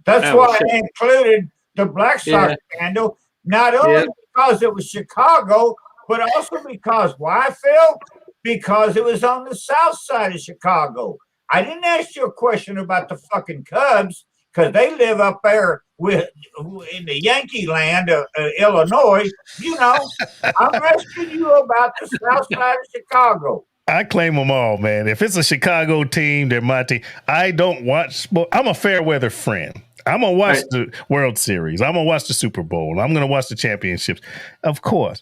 That's why I included the Black Sox scandal, not only because it was Chicago, but also because, why, Phil? Because it was on the south side of Chicago. I didn't ask you a question about the fucking Cubs, because they live up there in the Yankee land of Illinois. You know, I'm asking you about the south side of Chicago. I claim them all, man. If it's a Chicago team, they're my team. I don't watch sport. I'm a fair weather friend. I'm going to watch the World Series. I'm going to watch the Super Bowl. I'm going to watch the championships, of course.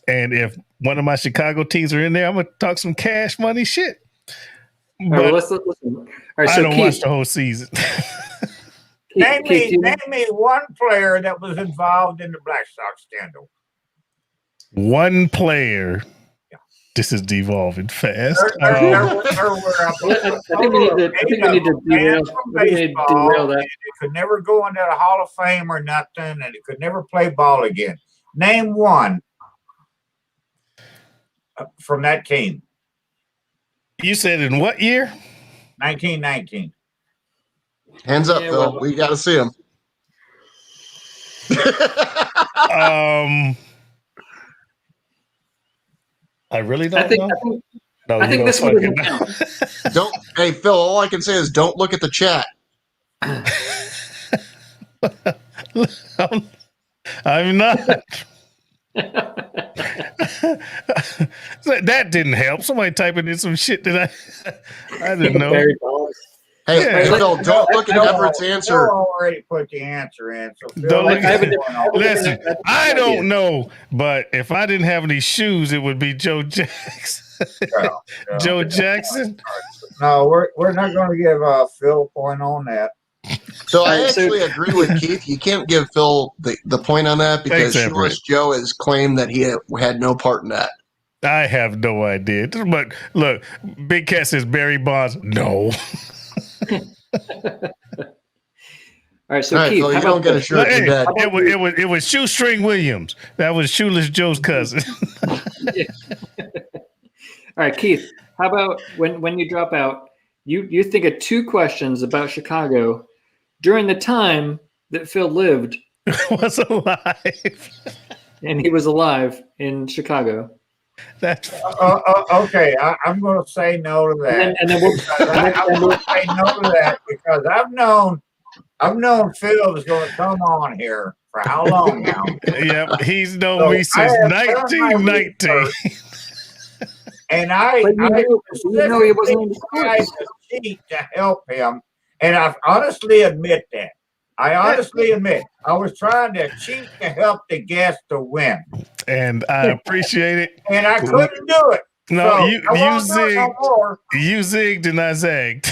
And if one of my Chicago teams are in there, I'm going to talk some cash money shit. But all right, listen. All right, so I don't watch the whole season. Name me one player that was involved in the Black Sox scandal. One player. This is devolving fast. I think we need to derail that. It could never go into the Hall of Fame or nothing, and it could never play ball again. Name one from that team. You said in what year? 1919. Hands up, Phil. We got to see him. I really don't know. I think this one doesn't count. Hey, Phil, all I can say is don't look at the chat. I'm not. That didn't help. Somebody typing in some shit that I didn't know. Hey, Phil, don't look at Everett's answer. Phil already put the answer in. So listen, I don't know, but if I didn't have any shoes, it would be Joe Jackson. Joe Jackson? No, we're not going to give Phil a point on that. So I actually agree with Keith. You can't give Phil the point on that because Shoeless Joe has claimed that he had no part in that. I have no idea. But look, Big Cat says Barry Bonds. No. All right, so All right, Keith, Phil, how you don't about get a this? shirt. You're dead. It was Shoestring Williams. That was Shoeless Joe's cousin. All right, Keith, how about when you drop out, you think of 2 questions about Chicago during the time that Phil lived Was alive. and he was alive in Chicago. That's Okay, I'm going to say no to that. And then we'll, I'm going to say no to that because I've known Phil is going to come on here for how long now? yep. He's known So me since I have done my 1919. research, and I But you know he wasn't in the tried sports. to cheat to help him, and I honestly admit that. I honestly admit I was trying to cheat to help the guest to win, And I appreciate it. and I couldn't do it. No, So you I won't do it no zigged. more. You zigged and I zagged.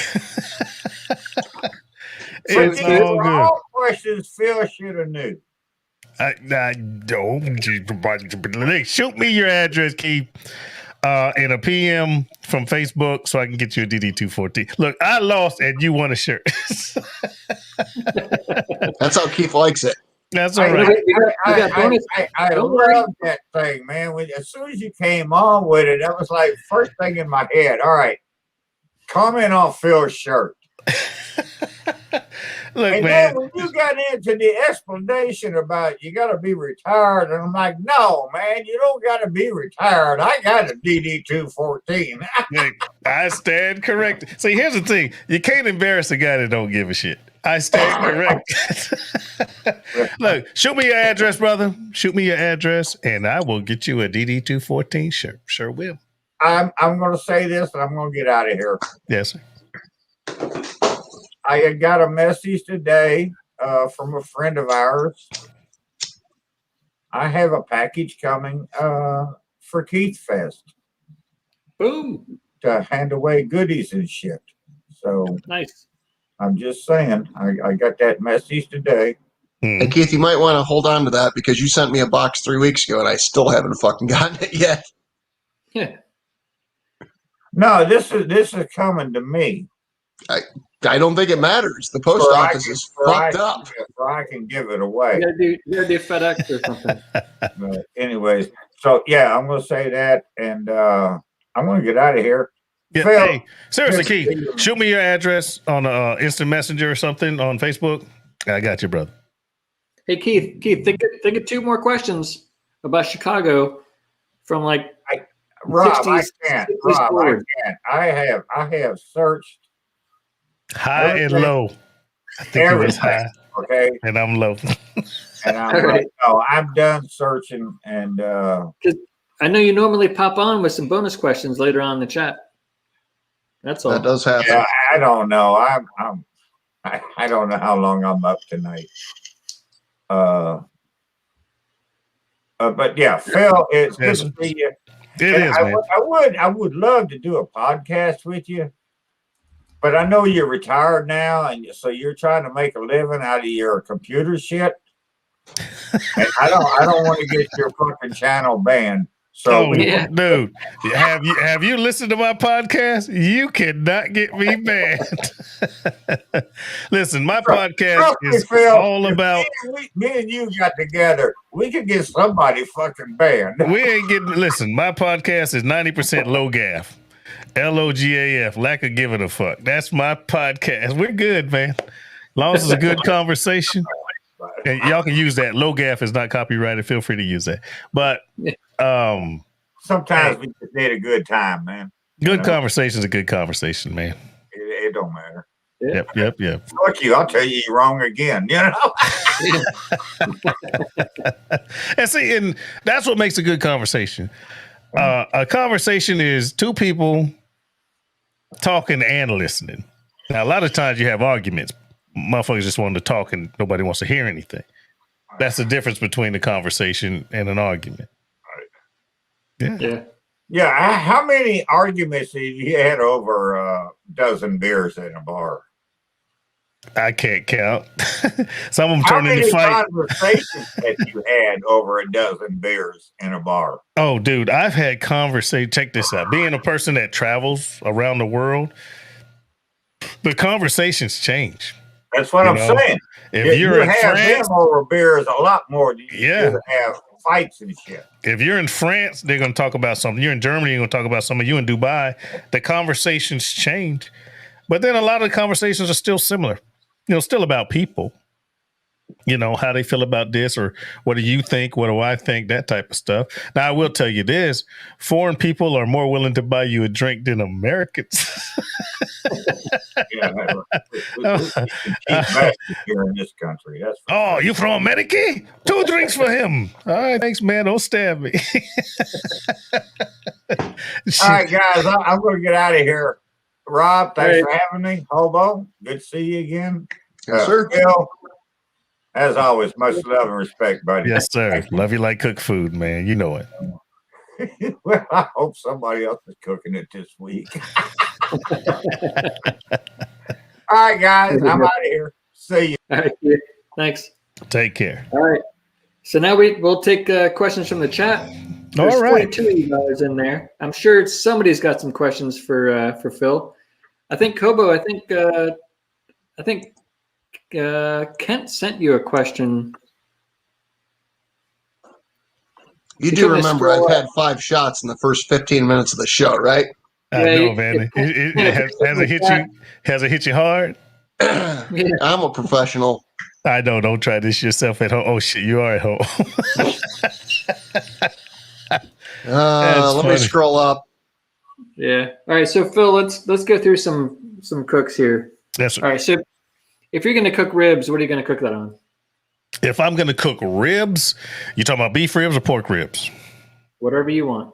So It's These all were good. all questions Phil should have knew. I don't. Shoot me your address, Keith, in a PM from Facebook so I can get you a DD214. Look, I lost and you won a shirt. That's how Keith likes it. That's all right. I love that thing, man. As soon as you came on with it, that was like first thing in my head. All right, comment on Phil's shirt. Look, And man. then when you got into the explanation about you got to be retired, and I'm like, no, man, you don't got to be retired. I got a DD214. I stand corrected. See, here's the thing. You can't embarrass a guy that don't give a shit. I stand corrected. Look, shoot me your address, brother. Shoot me your address, and I will get you a DD214 shirt. Sure will. I'm going to say this, and I'm going to get out of here. Yes, sir. I had got a message today from a friend of ours. I have a package coming for Keith Fest Boom. to hand away goodies and shit. So Nice. I'm just saying, I got that message today. Hey, Keith, you might want to hold on to that because you sent me a box 3 weeks ago and I still haven't fucking gotten it yet. Yeah. No, this is coming to me. I don't think it matters. The post office is fucked up. Or I can give it away. You gotta do FedEx or something. But anyways, so yeah, I'm going to say that, and I'm going to get out of here. Yeah, Phil, hey, seriously, Keith, shoot me your address on instant messenger or something on Facebook. I got you, brother. Hey Keith, think of 2 more questions about Chicago from like Rob, 60s, I can't. 60s Rob, I forward. can't. I have searched High and everything. low. I think it was high, Okay, and I'm low. and I'm All right. no, I'm done searching, and I know you normally pop on with some bonus questions later on in the chat. That's all. That does happen. yeah, I don't know. I don't know how long I'm up tonight. But yeah, Phil, it's good Yes, to see you. It And is, man. I would love to do a podcast with you, but I know you're retired now, and so you're trying to make a living out of your computer shit. And I don't want to get your fucking channel banned. So Oh, Yeah. dude, have you listened to my podcast? You cannot get me banned. Listen, my podcast trust me, is Phil, all if about. me and you got together, we could get somebody fucking banned. We ain't getting. Listen, my podcast is 90% low gaff, LOGAF, lack of giving a fuck. That's my podcast. We're good, man. As long as it's a good conversation, and y'all can use that. Low gaff is not copyrighted. Feel free to use that. But Sometimes we just need a good time, man. good conversation is a good conversation, man. It don't matter. Yep. Fuck you. I'll tell you you're wrong again. You know? And see, and that's what makes a good conversation. A conversation is 2 people talking and listening. Now, a lot of times you have arguments. Motherfuckers just want to talk and nobody wants to hear anything. That's the difference between a conversation and an argument. Yeah. Yeah. How many arguments have you had over a dozen beers in a bar? I can't count. Some of them How turn into many fight. conversations have you had over a dozen beers in a bar? Oh, dude, I've had conversation. Check this out. Being a person that travels around the world, the conversations change. That's what I'm saying. If you're in have France, them over beers a lot more than you Yeah. do have fights and shit. if you're in France, they're going to talk about something. You're in Germany, you're going to talk about something. You in Dubai, the conversations change. But then a lot of the conversations are still similar. Still about people. How they feel about this, or what do you think? What do I think? That type of stuff. Now, I will tell you this: foreign people are more willing to buy you a drink than Americans. Yeah, we keep bastards here in this country. That's Oh, you from America? 2 drinks for him. All right, thanks, man. Don't stab me. all right, guys. I'm going to get out of here. Rob, thanks for having me. Hobo, good to see you again. Yes, sir. Phil, as always, much love and respect, buddy. Yes, sir. Love you like cook food, man. You know it. Well, I hope somebody else is cooking it this week. All right, guys, I'm out of here. See you. All right, kid. Thanks. Take care. All right. So now we'll take questions from the chat. There's All right. 42 of you guys in there. I'm sure somebody's got some questions for Phil. I think Hobo. I think Kent sent you a question. You do remember I've had 5 shots in the first 15 minutes of the show, right? I know, man. Has it hit you hard? I'm a professional. I know. Don't try this yourself at home. Oh shit, you are at home. Let me scroll up. Yeah. All right. So Phil, let's go through some cooks here. Yes, sir. All right. So if you're going to cook ribs, what are you going to cook that on? If I'm going to cook ribs, you talking about beef ribs or pork ribs? Whatever you want.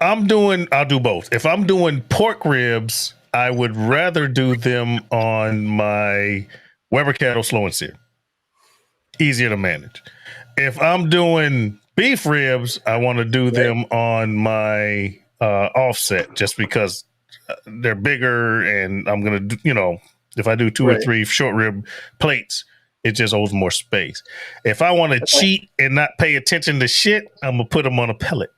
I'll do both. If I'm doing pork ribs, I would rather do them on my Weber kettle slow and sear. Easier to manage. If I'm doing beef ribs, I want to do them on my offset, just because they're bigger, and I'm going to do, if I do 2 or 3 short rib plates, it just holds more space. If I want to cheat and not pay attention to shit, I'm going to put them on a pellet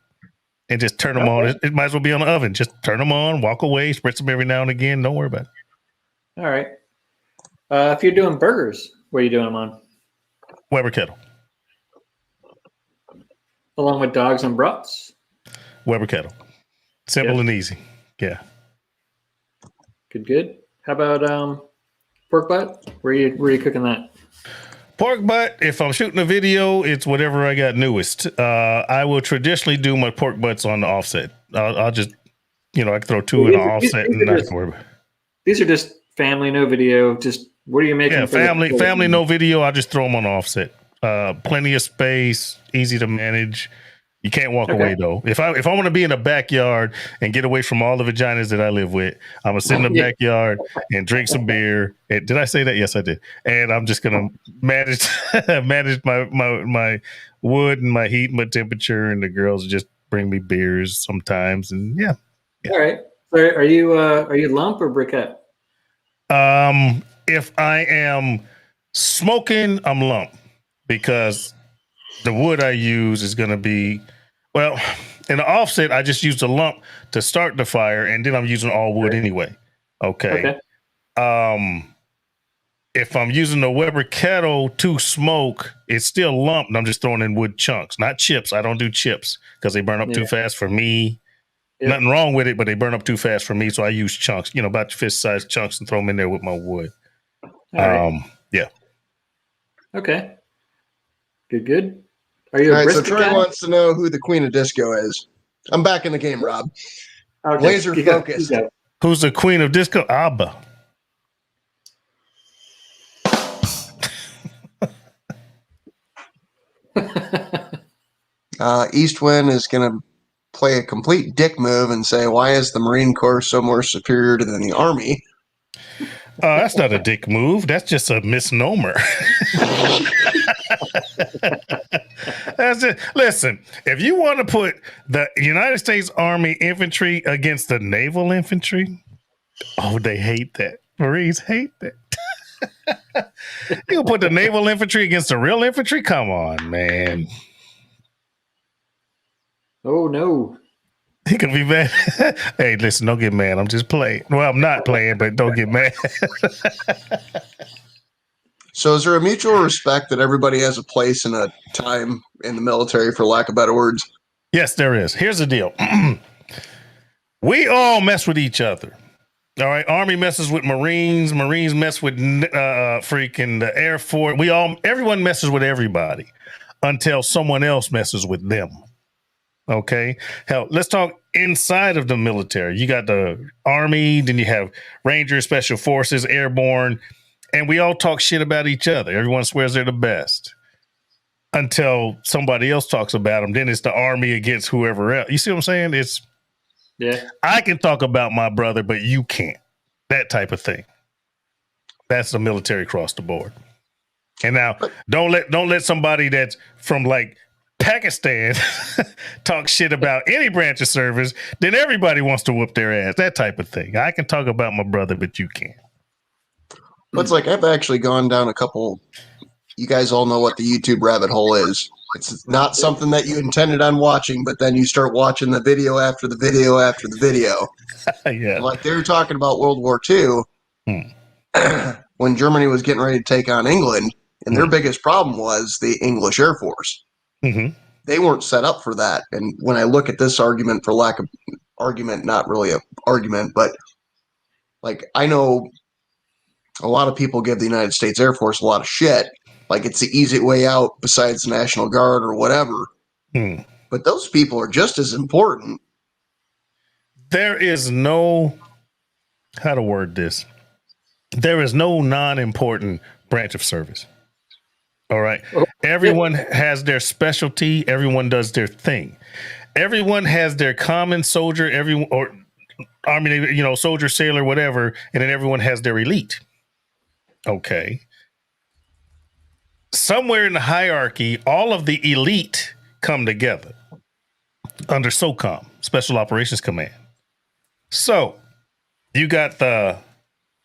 and just turn them on. It might as well be on the oven. Just turn them on, walk away, spritz them every now and again. Don't worry about it. All right. If you're doing burgers, what are you doing them on? Weber kettle. Along with dogs and brats? Weber kettle. Simple and easy. Yeah. Good. How about pork butt? Where are you cooking that? Pork butt, if I'm shooting a video, it's whatever I got newest. I will traditionally do my pork butts on the offset. I'll just, I can throw 2 in the offset and not worry about it. These are just family, no video. Just what are you making? Yeah, family, no video. I just throw them on the offset. Plenty of space, easy to manage. You can't walk away though. If I want to be in the backyard and get away from all the vaginas that I live with, I'm gonna sit in the backyard and drink some beer. And, did I say that? Yes, I did. And I'm just gonna manage my wood and my heat and my temperature, and the girls just bring me beers sometimes. And yeah. All right. So are you lump or briquette? If I am smoking, I'm lump, because the wood I use is going to be, well, in the offset, I just use the lump to start the fire, and then I'm using all wood anyway. Okay. If I'm using the Weber kettle to smoke, it's still lump, and I'm just throwing in wood chunks, not chips. I don't do chips because they burn up too fast for me. Nothing wrong with it, but they burn up too fast for me, so I use chunks, about fist-sized chunks, and throw them in there with my wood. Yeah. Okay. Good. Are you All a right, so brisket Troy guy? wants to know who the queen of disco is. I'm back in the game, Rob. Okay. Laser focused. Who's the queen of disco? Abba. Eastwind is going to play a complete dick move and say, why is the Marine Corps so more superior than the Army? That's not a dick move. That's just a misnomer. That's it. Listen, if you want to put the United States Army infantry against the naval infantry, they hate that. Marines hate that. You put the naval infantry against the real infantry? Come on, man. Oh no. He could be mad. Hey, listen, don't get mad. I'm just playing. Well, I'm not playing, but don't get mad. So is there a mutual respect that everybody has a place and a time in the military, for lack of better words? Yes, there is. Here's the deal. We all mess with each other. All right. Army messes with Marines. Marines mess with freaking the Air Force. Everyone messes with everybody until someone else messes with them. Okay. Hell, let's talk inside of the military. You got the Army, then you have Rangers, Special Forces, Airborne, and we all talk shit about each other. Everyone swears they're the best until somebody else talks about them. Then it's the Army against whoever else. You see what I'm saying? Yeah. I can talk about my brother, but you can't. That type of thing. That's the military across the board. And now don't let somebody that's from like Pakistan talk shit about any branch of service, then everybody wants to whoop their ass. That type of thing. I can talk about my brother, but you can't. But it's like I've actually gone down a couple. You guys all know what the YouTube rabbit hole is. It's not something that you intended on watching, but then you start watching the video after the video after the video. Yeah. Like they were talking about World War II when Germany was getting ready to take on England, and their biggest problem was the English Air Force. Mm-hmm. They weren't set up for that. And when I look at this argument, for lack of argument, not really an argument, but like I know a lot of people give the United States Air Force a lot of shit. Like it's the easy way out besides the National Guard or whatever. But those people are just as important. There is no, how to word this. There is no non-important branch of service. All right. Everyone has their specialty. Everyone does their thing. Everyone has their common soldier, or Army, soldier, sailor, whatever. And then everyone has their elite. Okay. Somewhere in the hierarchy, all of the elite come together under SOCOM, Special Operations Command. So you got the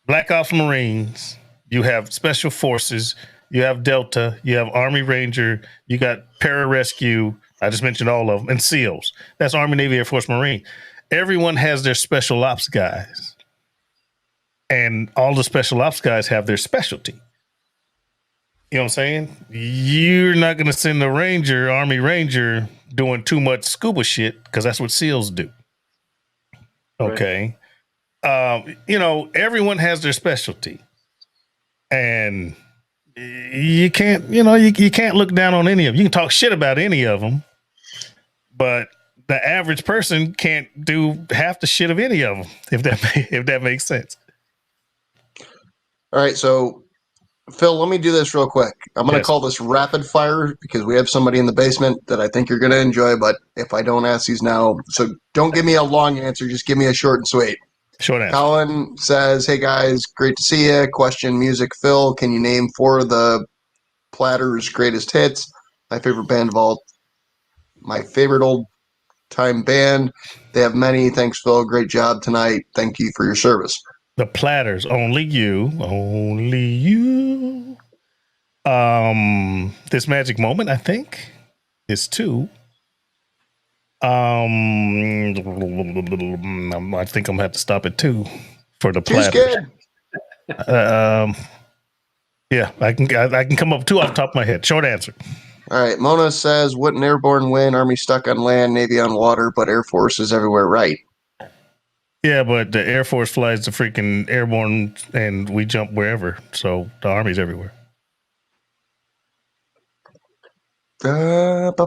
Black Ops Marines, you have Special Forces, you have Delta, you have Army Ranger, you got Pararescue. I just mentioned all of them, and SEALs. That's Army, Navy, Air Force, Marine. Everyone has their special ops guys, and all the special ops guys have their specialty. You know what I'm saying? You're not going to send the Ranger, Army Ranger, doing too much scuba shit because that's what SEALs do. Okay. Right. Everyone has their specialty, and you can't, you can't look down on any of them. You can talk shit about any of them, but the average person can't do half the shit of any of them, if that makes sense. All right, so Phil, let me do this real quick. I'm going to call this rapid fire because we have somebody in the basement that I think you're going to enjoy, but if I don't ask these now, so don't give me a long answer, just give me a short and sweet. Short answer. Colin says, hey guys, great to see you. Question, music, Phil, can you name 4 of the Platter's greatest hits? My favorite band of all, my favorite old time band. They have many. Thanks, Phil. Great job tonight. Thank you for your service. The Platters, only you. This Magic Moment, I think, is 2. I think I'm gonna have to stop at 2 for the Platters. Yeah, I can come up with 2 off the top of my head. Short answer. All right. Mona says, wouldn't airborne win? Army stuck on land, Navy on water, but Air Force is everywhere, right? Yeah, but the Air Force flies the freaking airborne and we jump wherever. So the Army's everywhere. If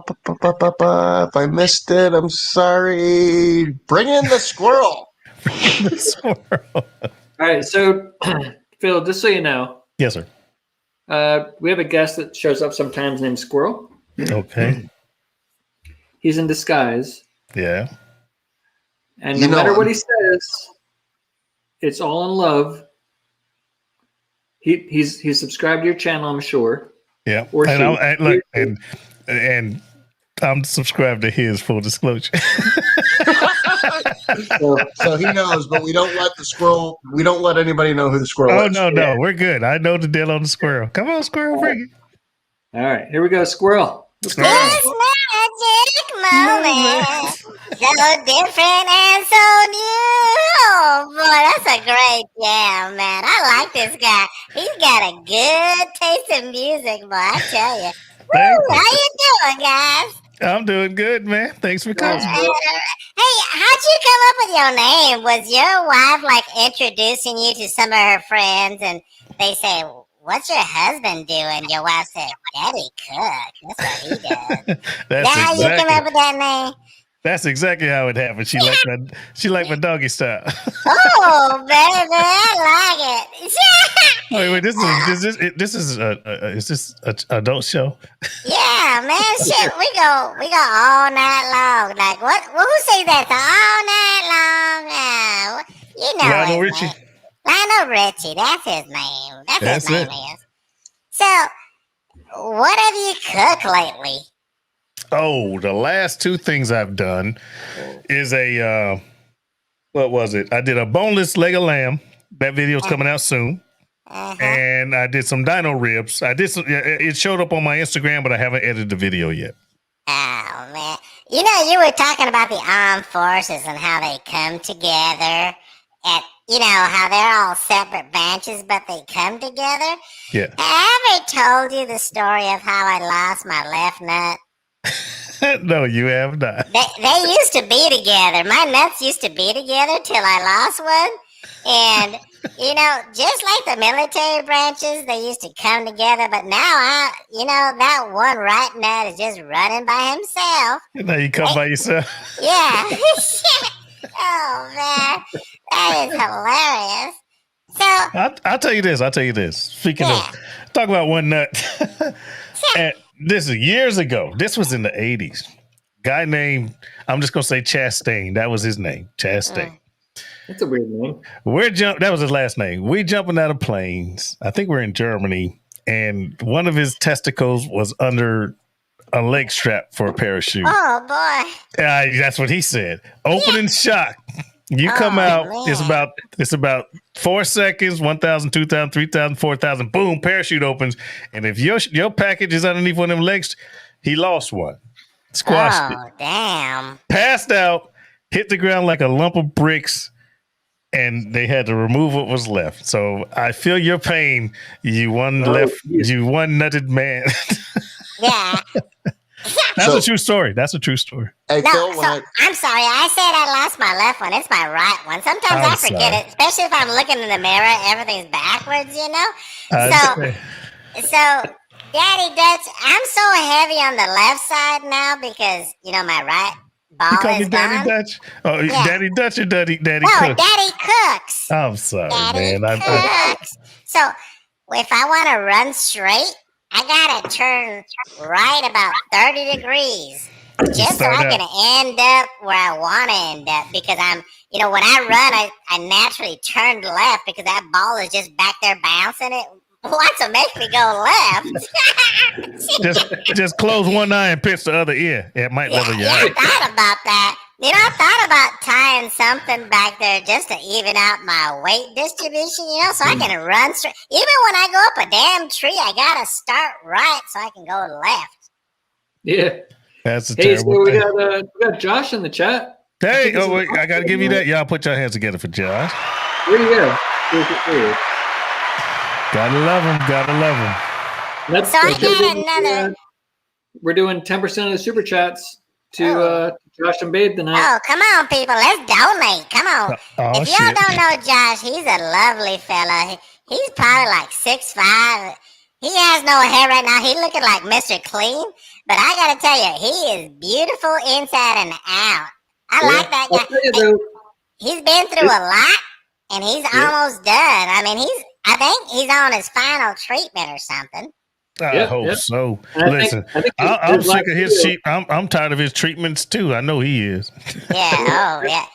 I missed it, I'm sorry. Bring in the squirrel. Bring in the squirrel. All right. So, Phil, just so you know. Yes, sir. We have a guest that shows up sometimes named Squirrel. Okay. He's in disguise. Yeah. And no matter what he says, it's all in love. He's subscribed to your channel, I'm sure. Yeah. Or and I'm subscribed to his, full disclosure. So he knows, but we don't let the squirrel. We don't let anybody know who the squirrel Oh is. no, we're good. I know the deal on the squirrel. Come on, squirrel, bring it. All right, here we go, squirrel. This magic moment, so different and so new. Oh boy, that's a great jam, man. I like this guy. He's got a good taste in music, boy. I tell you. Woo, how you doing, guys? I'm doing good, man. Thanks for coming. Hey, how'd you come up with your name? Was your wife like introducing you to some of her friends, and they say, "What's your husband doing?" Your wife said, "Daddy cook. That's what he does." That's how you come up with that name? That's exactly how it happened. She liked my doggy style. Oh, baby, I like it. Wait, this is a adult show? Yeah, man, shit, we go all night long. Like what? Who say that? All night long. You know Lionel his Richie. name. Lionel Richie. That's his name. That's his name is. So, what have you cooked lately? Oh, the last two things I've done is what was it? I did a boneless leg of lamb. That video's coming out soon. And I did some dino ribs. It showed up on my Instagram, but I haven't edited the video yet. Oh, man. You know, you were talking about the armed forces and how they come together. And, you know, how they're all separate branches, but they come together. Yeah. Have I ever told you the story of how I lost my left nut? No, you have not. They used to be together. My nuts used to be together till I lost one. And, you know, just like the military branches, they used to come together. But now, that one right nut is just running by himself. Now you come by yourself. Yeah. Oh, man. That is hilarious. So I'll tell you this. Speaking of, talk about one nut. And this is years ago. This was in the 80s. Guy named, I'm just going to say Chastain. That was his name, Chastain. That's a weird name. That was his last name. We're jumping out of planes. I think we're in Germany. And one of his testicles was under a leg strap for a parachute. Oh, boy. That's what he said. Opening shot. You come out, man. it's about 4 seconds, 1,000, 2,000, 3,000, 4,000, boom, parachute opens. And if your package is underneath one of them legs, he lost one. Squashed it. Oh, damn. Passed out, hit the ground like a lump of bricks, and they had to remove what was left. So I feel your pain, you one nutted man. Yeah. That's a true story. That's a true story. Hey, No, Phil, I'm sorry. I said I lost my left one. It's my right one. Sometimes I forget it, especially if I'm looking in the mirror. Everything's backwards, you know? So, Daddy Dutch, I'm so heavy on the left side now because, you know, my right ball You call me is Daddy gone. Dutch? Oh, Yeah. Daddy Dutch or Daddy No, Cook? Daddy cooks. I'm sorry, Daddy man. cooks. So, if I want to run straight, I got to turn right about 30 degrees. Just so I can end up where I want to end up because when I run, I naturally turn left because that ball is just back there bouncing. It wants to make me go left. just close one eye and pinch the other ear. It might level you out. I thought about that. I thought about tying something back there just to even out my weight distribution, so I can run straight. Even when I go up a damn tree, I got to start right so I can go left. Yeah. That's a Hey, so terrible we thing. got Josh in the chat. Hey, wait, I got to give you that. Y'all put your hands together for Josh. Where do you go? Here. Gotta love him. That's So I got another. We're doing 10% of the super chats to Josh and Babe tonight. Oh, come on, people. Let's donate. Come on. If y'all don't know Josh, he's a lovely fella. He's probably like 6'5". He has no hair right now. He's looking like Mr. Clean. But I got to tell you, he is beautiful inside and out. I like that guy. I'll tell you though, He's been through a lot, and he's almost done. I mean, I think he's on his final treatment or something. I hope so. And Listen, I think I'm sick of his sheep. I'm tired of his treatments too. I know he is. Yeah. Oh, yeah.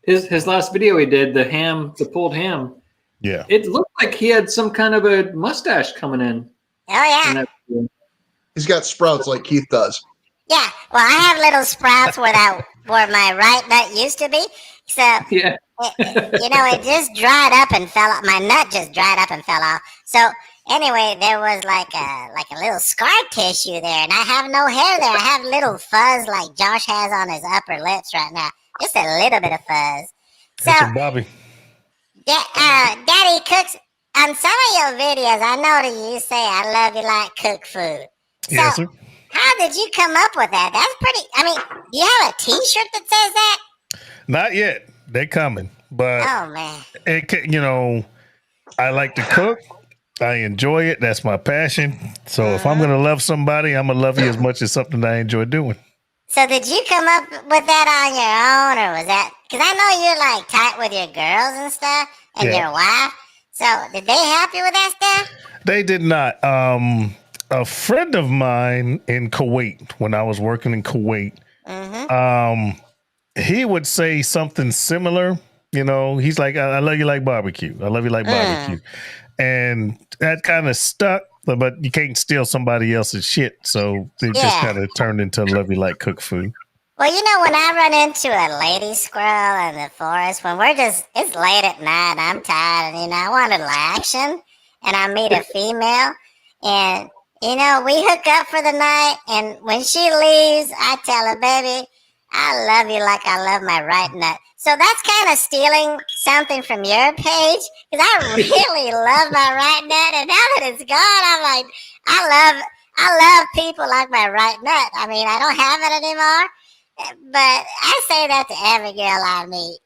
his last video he did, the pulled ham. Yeah. It looked like he had some kind of a mustache coming in. Oh, yeah. in that video. he's got sprouts like Keith does. Yeah. Well, I have little sprouts where that where my right nut used to be. So Yeah. it just dried up and fell off. My nut just dried up and fell off. So anyway, there was like a little scar tissue there, and I have no hair there. I have little fuzz like Josh has on his upper lips right now, just a little bit of fuzz. So, That's a Bobby. Daddy Cooks, on some of your videos, I know that you say I love you like cook food. So, Yes, sir. how did you come up with that? That's pretty. I mean, do you have a T-shirt that says that? Not yet. They're coming, but Oh man. I like to cook. I enjoy it. That's my passion. So if I'm gonna love somebody, I'm gonna love you as much as something I enjoy doing. So did you come up with that on your own, or was that? Because I know you're like tight with your girls and stuff, and Yeah. your wife. So did they help you with that stuff? They did not. A friend of mine in Kuwait, when I was working in Kuwait, he would say something similar. He's like, I love you like barbecue. I love you like barbecue. And that kind of stuck, but you can't steal somebody else's shit. So it just kind of turned into love you like cook food. Well, when I run into a lady squirrel in the forest, when it's late at night, I'm tired, and, I want a little action, and I meet a female, and, we hook up for the night, and when she leaves, I tell her, baby, I love you like I love my right nut. So that's kind of stealing something from your page, because I really love my right nut, and now that it's gone, I'm like, I love people like my right nut. I mean, I don't have it anymore, but I say that to every girl I meet.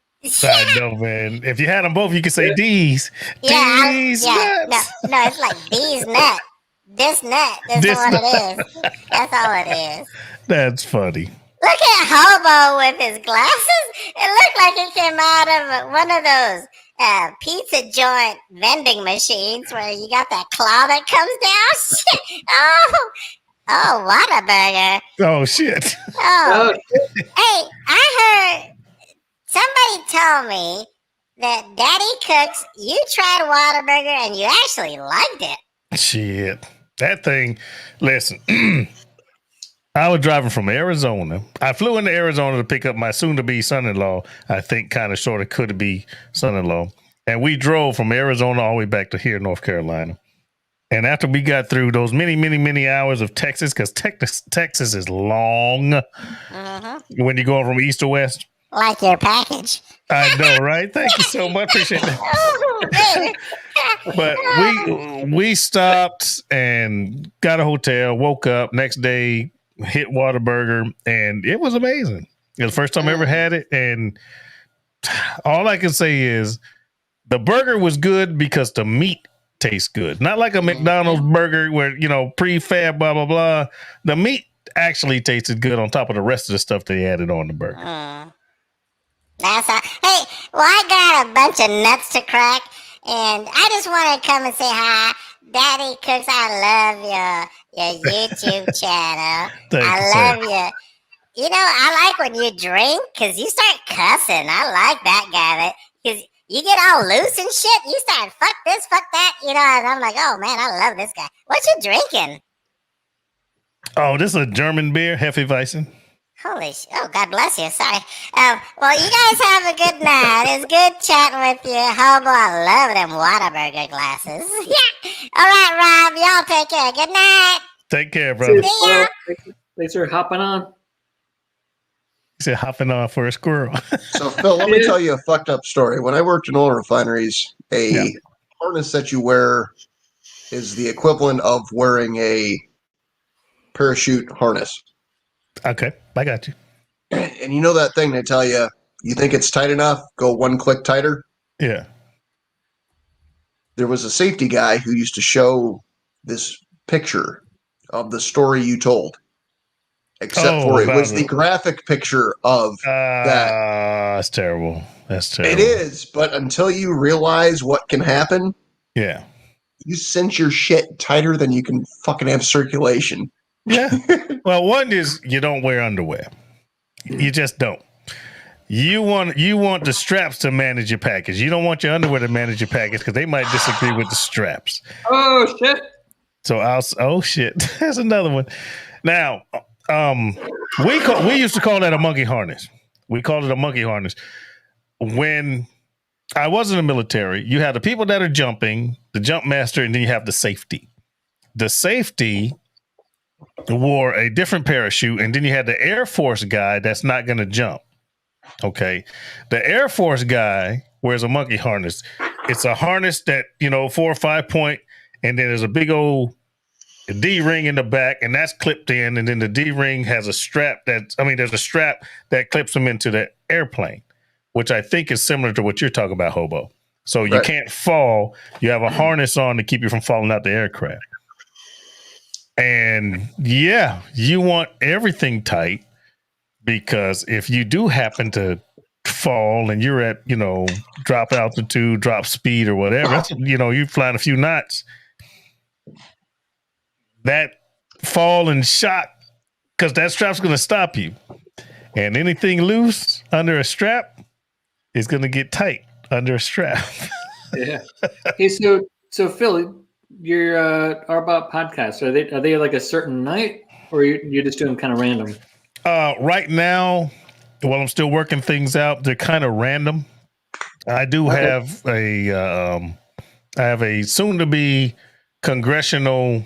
I know, man. If you had them both, you could say D's. Yeah, D's nuts. No, it's like D's nut. This nut. That's what it is. That's all it is. That's funny. Look at Hobo with his glasses. It looked like he came out of one of those pizza joint vending machines where you got that claw that comes down. Shit. Oh, Whataburger. Oh, shit. Oh. Hey, I heard somebody told me that Daddy Cooks, you tried Whataburger and you actually liked it. Shit. That thing, listen, I was driving from Arizona. I flew into Arizona to pick up my soon-to-be son-in-law. I think kind of sort of could be son-in-law. And we drove from Arizona all the way back to here, North Carolina. And after we got through those many, many, many hours of Texas, because Texas is long when you're going from east to west. Like your package. I know, right? Thank you so much. Appreciate that. But we stopped and got a hotel, woke up, next day, hit Whataburger, and it was amazing. It was the first time I ever had it. And all I can say is the burger was good because the meat tastes good. Not like a McDonald's burger where, prefab, blah, blah, blah. The meat actually tasted good on top of the rest of the stuff they added on the burger. That's all. Hey, well, I got a bunch of nuts to crack, and I just want to come and say hi. Daddy Cooks, I love your YouTube channel. I love you. I like when you drink, because you start cussing. I like that guy, because you get all loose and shit. You start, fuck this, fuck that, and I'm like, oh, man, I love this guy. What you drinking? Oh, this is a German beer, Hefeweizen. Holy shit. Oh, God bless you. Sorry. Well, you guys have a good night. It's good chatting with you. Hobo, I love them Whataburger glasses. Yeah. All right, Rob. Y'all take care. Good night. Take care, brother. See ya. Thanks for hopping on. He said hopping on for a squirrel. So, Phil, let me tell you a fucked up story. When I worked in oil refineries, a harness that you wear is the equivalent of wearing a parachute harness. Okay, I got you. And you know that thing they tell you, you think it's tight enough, go one click tighter? Yeah. There was a safety guy who used to show this picture of the story you told. Except for it was the graphic picture of that. That's terrible. That's terrible. It is, but until you realize what can happen, yeah, you cinch your shit tighter than you can fucking have circulation. Yeah. Well, one is you don't wear underwear. You just don't. You want the straps to manage your package. You don't want your underwear to manage your package because they might disagree with the straps. Oh shit. So oh shit. That's another one. Now, we used to call that a monkey harness. We call it a monkey harness. When I was in the military, you have the people that are jumping, the jump master, and then you have the safety. The safety wore a different parachute, and then you had the Air Force guy that's not going to jump. Okay. The Air Force guy wears a monkey harness. It's a harness that, 4 or 5 point, and then there's a big old D-ring in the back, and that's clipped in, and then the D-ring has a strap there's a strap that clips them into the airplane, which I think is similar to what you're talking about, Hobo. So you can't fall. You have a harness on to keep you from falling out the aircraft. And yeah, you want everything tight, because if you do happen to fall and you're at, drop altitude, drop speed or whatever, you're flying a few knots, that fall and shock, because that strap's going to stop you. And anything loose under a strap is going to get tight under a strap. Yeah. Hey, so Phil, your R-BoP podcast, are they like a certain night, or you're just doing kind of random? Right now, while I'm still working things out, they're kind of random. I do have a soon-to-be congressional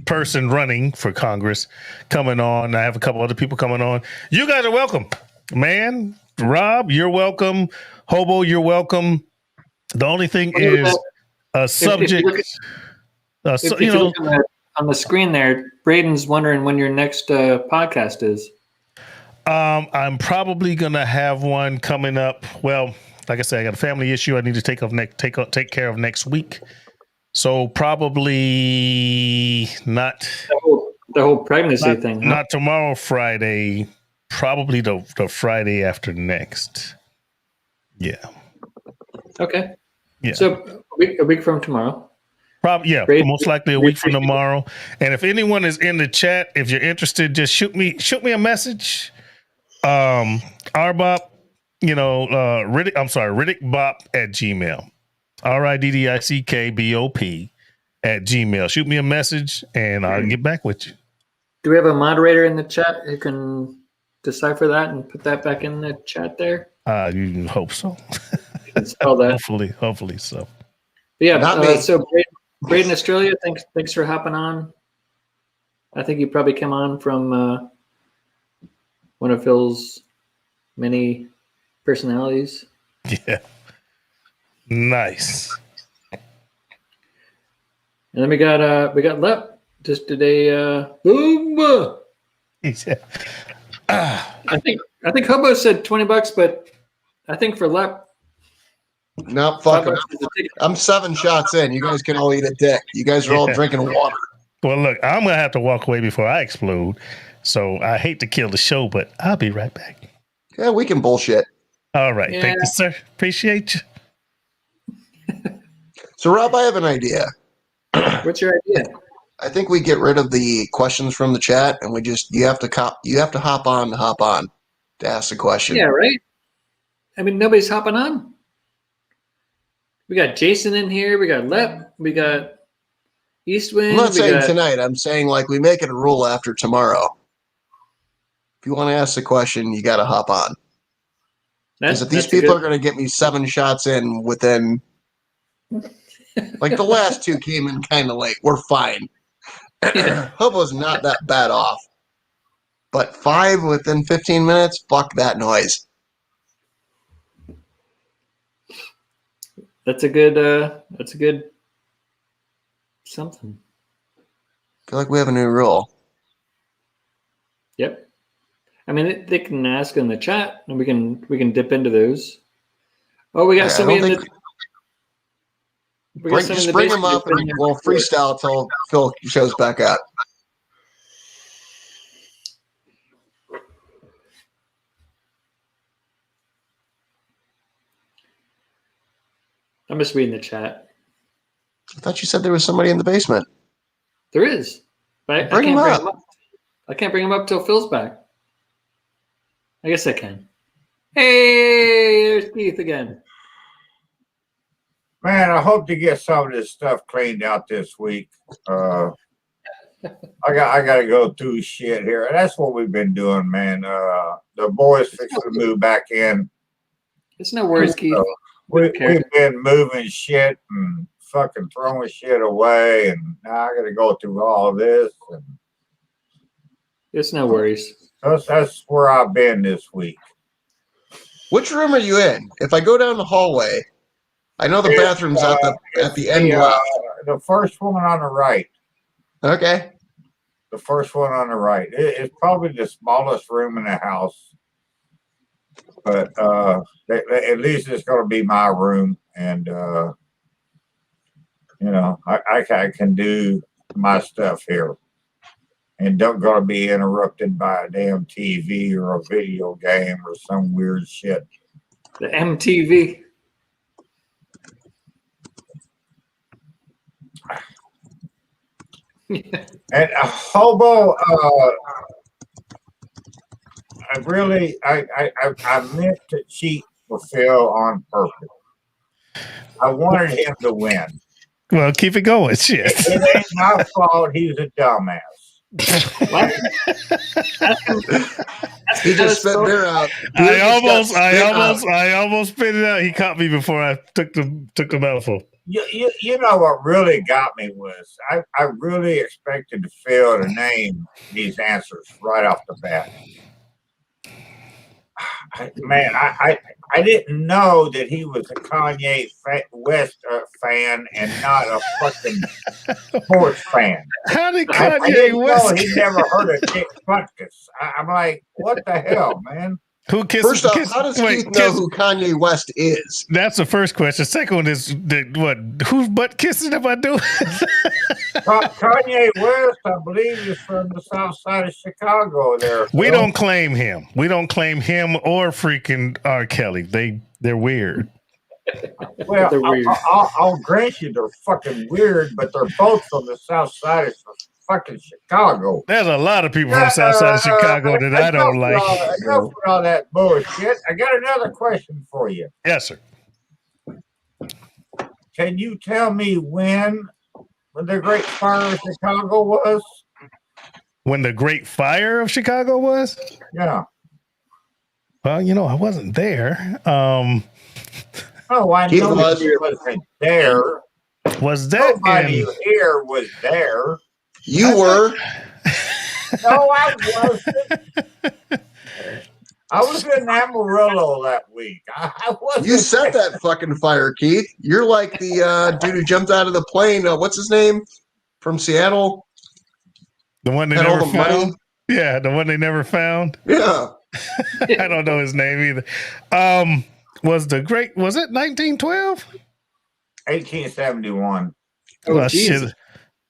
person running for Congress coming on. I have a couple other people coming on. You guys are welcome, man. Rob, you're welcome. Hobo, you're welcome. The only thing is a subject. If you look on the screen there, Braden's wondering when your next podcast is. I'm probably gonna have one coming up. Well, like I said, I got a family issue I need to take care of next week. So probably not the whole pregnancy thing. Not tomorrow, Friday. Probably the Friday after next. Yeah. Okay. Yeah. So a week from tomorrow. Probably, yeah. Great. Most likely a week from tomorrow. And if anyone is in the chat, if you're interested, just shoot me a message. R-BoP, Riddick. I'm sorry, RiddickBoP at Gmail. RIDDICKBOP at Gmail. Shoot me a message and I'll get back with you. Do we have a moderator in the chat who can decipher that and put that back in the chat there? You hope so. Spell that. Hopefully so. But yeah. So Braden Australia, thanks for hopping on. I think you probably came on from one of Phil's many personalities. Yeah. Nice. And then we got Lep just did a boom. Yeah. I think Hobo said $20, but I think for Lep. No, fuck it. I'm 7 shots in. You guys can all eat a dick. You guys are all drinking water. Well, look, I'm gonna have to walk away before I explode. So I hate to kill the show, but I'll be right back. Yeah, we can bullshit. All right. Yeah. Thank you, sir. Appreciate you. So, Rob, I have an idea. What's your idea? I think we get rid of the questions from the chat, and you have to hop on to ask the question. Yeah, right. I mean, nobody's hopping on. We got Jason in here. We got Lep. We got Eastwind. I'm not saying tonight. I'm saying like we make it a rule after tomorrow. If you want to ask the question, you got to hop on. Because if these people are going to get me 7 shots in within, like the last 2 came in kind of late. We're fine. Hobo's not that bad off. But 5 within 15 minutes, fuck that noise. That's a good something. I feel like we have a new rule. Yep. I mean, they can ask in the chat, and we can dip into those. Oh, we got somebody in the. Just bring them up, and we'll freestyle till Phil shows back up. I'm just reading the chat. I thought you said there was somebody in the basement. There is, but I can't bring him up. I can't bring him up till Phil's back. I guess I can. Hey, there's Keith again. Man, I hope to get some of this stuff cleaned out this week. I got to go through shit here. And that's what we've been doing, man. The boys fixing to move back in. It's no worries, Keith. So we've been moving shit and fucking throwing shit away, and now I got to go through all of this. And it's no worries. That's where I've been this week. Which room are you in? If I go down the hallway, I know the bathroom's at the end left. The first one on the right. Okay. The first one on the right. It's probably the smallest room in the house, but at least it's going to be my room, and you know, I can do my stuff here, and don't going to be interrupted by a damn TV or a video game or some weird shit. The MTV. And Hobo, I meant to cheat for Phil on purpose. I wanted him to win. Well, keep it going. Shit. It ain't my fault. He's a dumbass. He just spit beer out. I almost spit it out. He caught me before I took the mouthful. You know what really got me was I really expected Phil to name these answers right off the bat. I didn't know that he was a Kanye West fan and not a fucking sports fan. How did I Kanye didn't West? know he never heard of Dick Butkus. I'm like, what the hell, man? Who kisses? First off, how does Keith know who Kanye West is? That's the first question. Second one is whose butt kissing am I doing? Kanye West, I believe, is from the south side of Chicago. There, we don't claim him. We don't claim him or freaking R. Kelly. They're weird. Well, They're weird. I'll grant you they're fucking weird, but they're both from the south side of fucking Chicago. There's a lot of people from the south side of Chicago that I don't like. Enough for all that bullshit. I got another question for you. Yes, sir. Can you tell me when the Great Fire of Chicago was? When the Great Fire of Chicago was? Yeah. Well, I wasn't there. Oh, I know you wasn't there. Was that nobody here was there? You were. No, I wasn't. I was in Amarillo that week. I wasn't. You set that fucking fire, Keith. You're like the dude who jumped out of the plane. What's his name? From Seattle? The one they Had never all the found? money? Yeah, the one they never found. Yeah. I don't know his name either. Was it 1912? 1871. Oh, Well, Jesus. shit.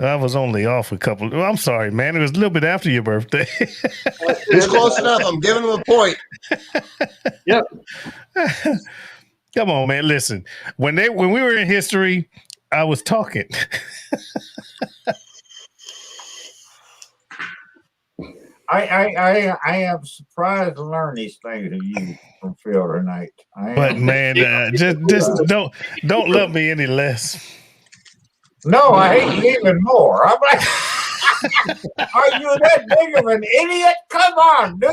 I was only off a couple. I'm sorry, man. It was a little bit after your birthday. It's close enough. I'm giving him a point. Yep. Come on, man. Listen, when we were in history, I was talking. I am surprised to learn these things of you from Phil tonight. But man, just don't love me any less. No, I hate you even more. I'm like, are you that big of an idiot? Come on, dude.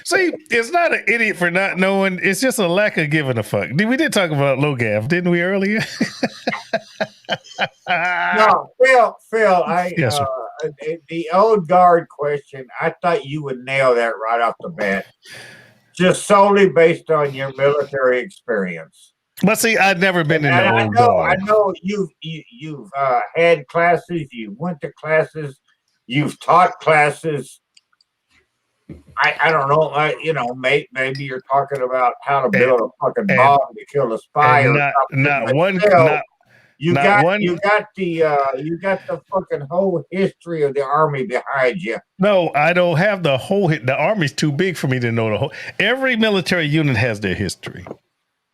See, it's not an idiot for not knowing. It's just a lack of giving a fuck. We did talk about Logav, didn't we, earlier? No, Phil, Yes, the old guard question, I thought you would nail that right off the bat, just solely based on your military experience. But see, I'd never been in the old guard. I know you've had classes, you went to classes, you've taught classes. I don't know. Maybe you're talking about how to build a fucking bomb to kill a spy or something. You got the fucking whole history of the Army behind you. No, I don't have the whole. The Army's too big for me to know the whole. Every military unit has their history.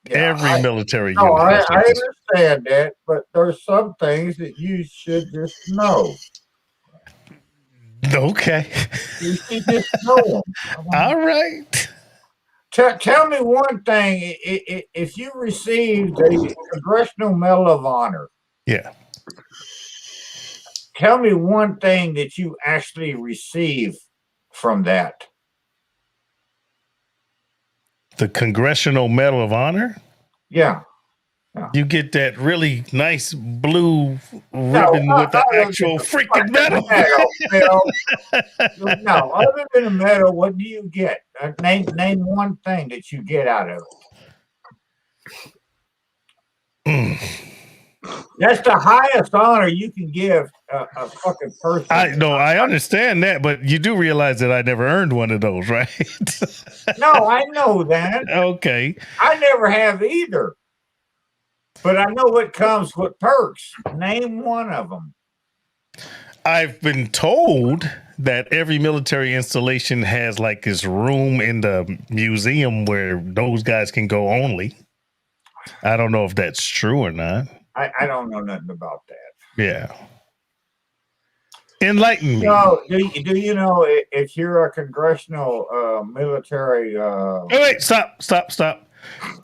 Yeah, Every military unit. No, I has their history. understand that, but there's some things that you should just know. Okay. You should just know them. All right. Tell me one thing. If you received a Congressional Medal of Honor, Yeah. tell me one thing that you actually receive from that. The Congressional Medal of Honor? Yeah. You get that really nice blue ribbon with the actual freaking medal. No, other than a medal, what do you get? Name one thing that you get out of it. That's the highest honor you can give a fucking person. I understand that, but you do realize that I never earned one of those, right? No, I know that. Okay. I never have either. But I know what comes with perks. Name one of them. I've been told that every military installation has like this room in the museum where those guys can go only. I don't know if that's true or not. I don't know nothing about that. Yeah. Enlighten me. No, do you know if you're a congressional military wait, stop.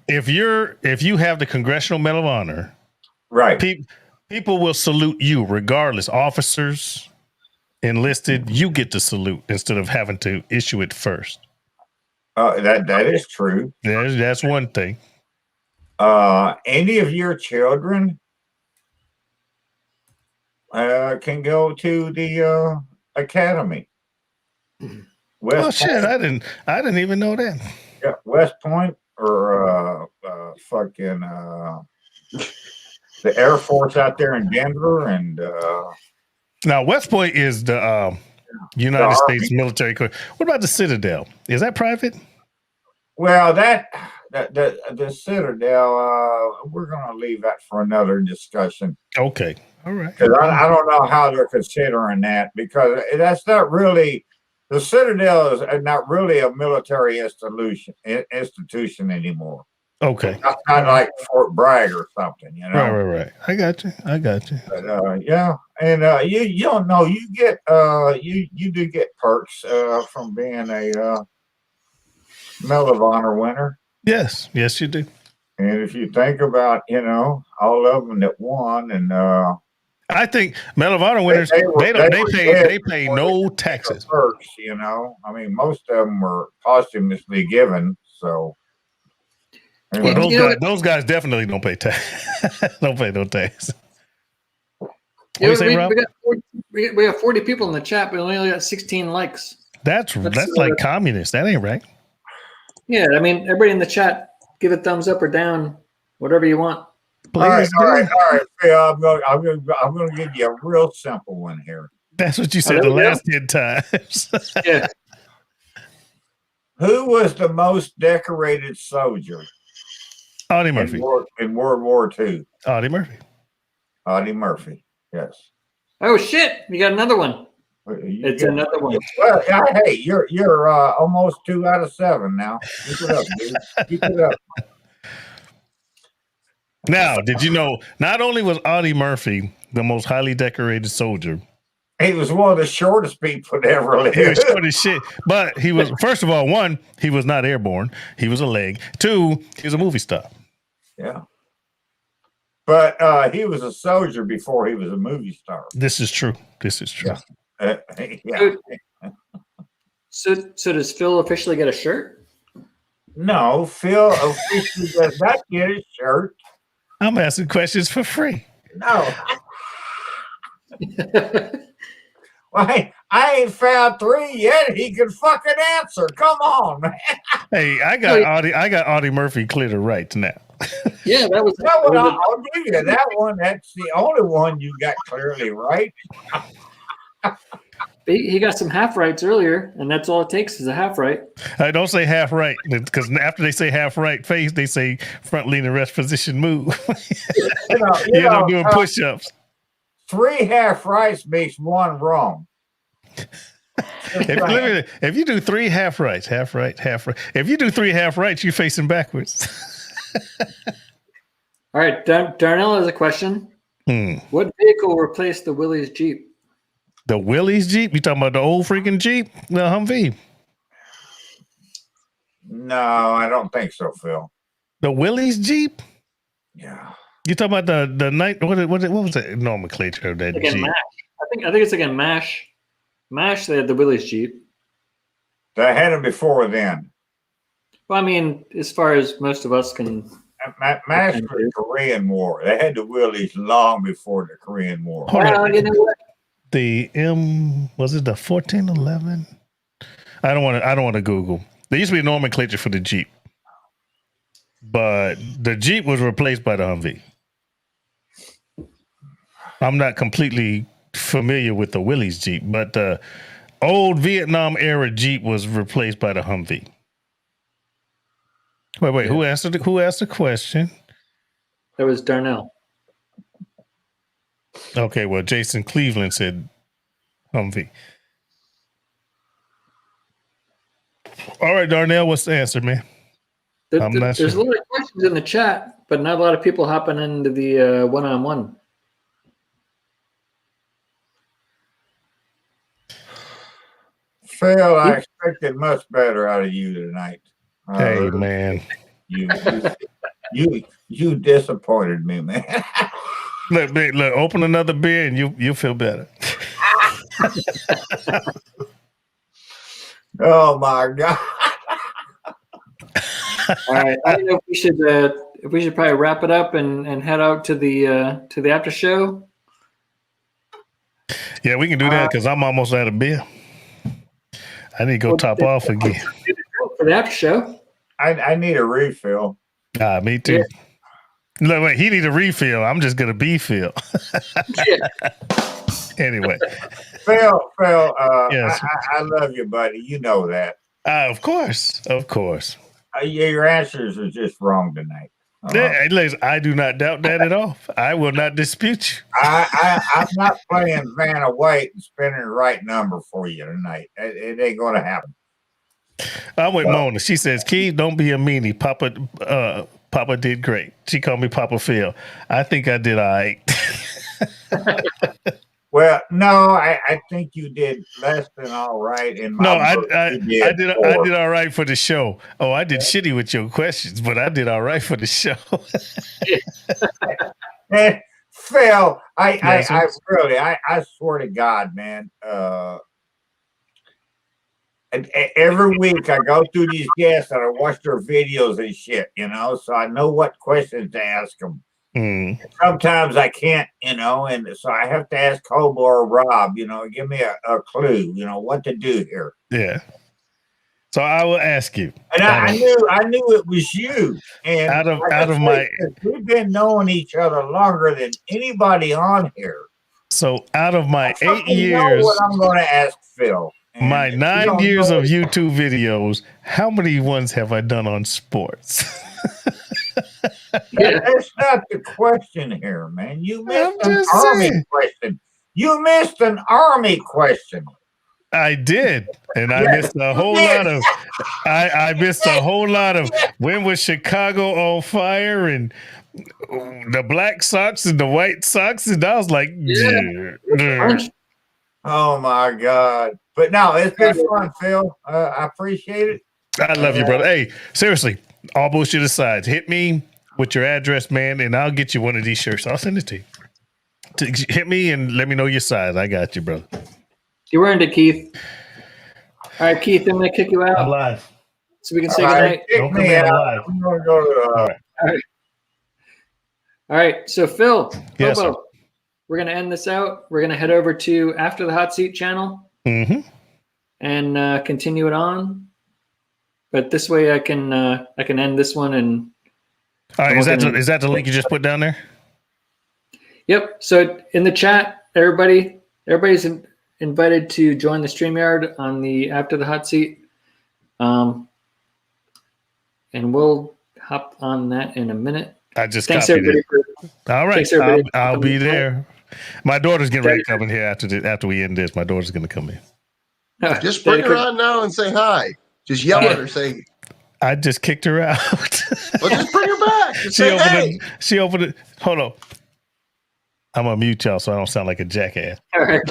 If you have the Congressional Medal of Honor, right? People will salute you regardless. Officers, enlisted, you get to salute instead of having to issue it first. That is true. That's one thing. Any of your children can go to the academy. West Point. I didn't even know that. Yeah, West Point or fucking the Air Force out there in Denver, and now West Point is the United States military. What about the Citadel? Is that private? Well, the Citadel, we're going to leave that for another discussion. Okay. All right. Because I don't know how they're considering that, because that's not really, the Citadel is not really a military institution anymore. Okay. It's kind of like Fort Bragg or something, you know. Right. I got you. But, yeah, and you don't know, you get you do get perks from being a Medal of Honor winner. Yes, you do. And if you think about, all of them that won, and I think Medal of Honor winners they pay no taxes. Perks, I mean, most of them were posthumously given. So, well, those guys definitely don't pay tax. Don't pay no tax. We got 40 people in the chat, but we only got 16 likes. That's like communist. That ain't right. Yeah, I mean, everybody in the chat, give a thumbs up or down, whatever you want. All right, Phil, I'm going to give you a real simple one here. That's what you said the last 10 times. Yeah. Who was the most decorated soldier? Audie Murphy. In World War II. Audie Murphy. Audie Murphy, yes. Oh, shit. You got another one. It's another one. Well, hey, you're almost 2 out of 7 now. Keep it up, dude. Keep it up. Now, did you know not only was Audie Murphy the most highly decorated soldier, he was one of the shortest people to ever live. He was short as shit. But he was, first of all, one, he was not airborne. He was a leg. Two, he was a movie star. Yeah. But he was a soldier before he was a movie star. This is true. Yeah. Yeah. So does Phil officially get a shirt? No, Phil officially does not get a shirt. I'm asking questions for free. No. Well, I ain't found 3 yet. He can fucking answer. Come on, man. Hey, I got Audie Murphy clear to right now. Yeah, that was. I'll give you that one. That's the only one you got clearly right. He got some half rights earlier, and that's all it takes is a half right. I don't say half right, because after they say half right face, they say front leaning rest position move. I'm doing push-ups. 3 half rights makes 1 wrong. If you do 3 half rights, half right. If you do 3 half rights, you're facing backwards. All right, Darnell has a question. What vehicle replaced the Willys Jeep? The Willys Jeep? You talking about the old freaking Jeep? The Humvee? No, I don't think so, Phil. The Willys Jeep? Yeah. You talking about the night? What was that nomenclature of that Jeep? I think it's again Mash. Mash, they had the Willys Jeep. They had them before then. Well, I mean, as far as most of us can. Mash for the Korean War. They had the Willys long before the Korean War. Well, you know what? The was it the 1411? I don't want to Google. There used to be a nomenclature for the Jeep, but the Jeep was replaced by the Humvee. I'm not completely familiar with the Willys Jeep, but the old Vietnam era Jeep was replaced by the Humvee. Wait, who asked the question? That was Darnell. Okay, well, Jason Cleveland said Humvee. All right, Darnell, what's the answer, man? There's a lot of questions in the chat, but not a lot of people hopping into the one-on-one. Phil, I expected much better out of you tonight. Hey, man. You disappointed me, man. Look, open another beer and you'll feel better. Oh my God. All right. I don't know if we should probably wrap it up and head out to the after show. Yeah, we can do that because I'm almost out of beer. I need to go top off again. For the after show. I need a refill. Me too. Yeah. Look, wait, he need a refill. I'm just gonna be Phil. Anyway, Phil, yes. I love you, buddy. You know that. Of course. Your answers are just wrong tonight. Hey, listen, I do not doubt that at all. I will not dispute you. I'm not playing Vanna White and spinning the right number for you tonight. It ain't going to happen. I'm with Mona. She says, Keith, don't be a meanie. Papa did great. She called me Papa Phil. I think I did all right. Well, no, I think you did less than all right. I did all right for the show. Oh, I did shitty with your questions, but I did all right for the show. Hey, Phil, I swear to God, man. Every week I go through these guests and I watch their videos and shit, so I know what questions to ask them. Sometimes I can't, and so I have to ask Hobo or Rob, give me a clue, what to do here. Yeah. So I will ask you. And I knew it was you. And out of my, we've been knowing each other longer than anybody on here. So out of my 8 years, know what I'm going to ask Phil. And my 9 years of YouTube videos, how many ones have I done on sports? Yeah, that's not the question here, man. You missed an Army question. You missed an Army question. I did, and I missed a whole lot of. I missed a whole lot of. When was Chicago on fire and the Black Sox and the White Sox? And I was like, oh my God! But no, it's been fun, Phil. I appreciate it. I love you, brother. Hey, seriously, all bullshit aside, hit me with your address, man, and I'll get you one of these shirts. I'll send it to you. Hit me and let me know your size. I got you, brother. You earned it, Keith. All right, Keith, I'm going to kick you out. I'm live. So we can say goodnight. Kick me out. I'm going to go to All right. So, Phil, Yes, Hobo, sir. we're going to end this out. We're going to head over to After the Hot Seat channel and continue it on. But this way I can end this one. And all right, is that the link you just put down there? Yep. So in the chat, everybody's invited to join the StreamYard on the After the Hot Seat. And we'll hop on that in a minute. I just Thanks copied everybody it. All right, I'll be there. In. My daughter's getting ready to come in here after we end this. My daughter's going to come in. Just bring her on now and say hi. Just yell at her, say. I just kicked her out. Well, just bring her back. Just say, hey. She opened it. Hold on. I'm going to mute y'all so I don't sound like a jackass. All right.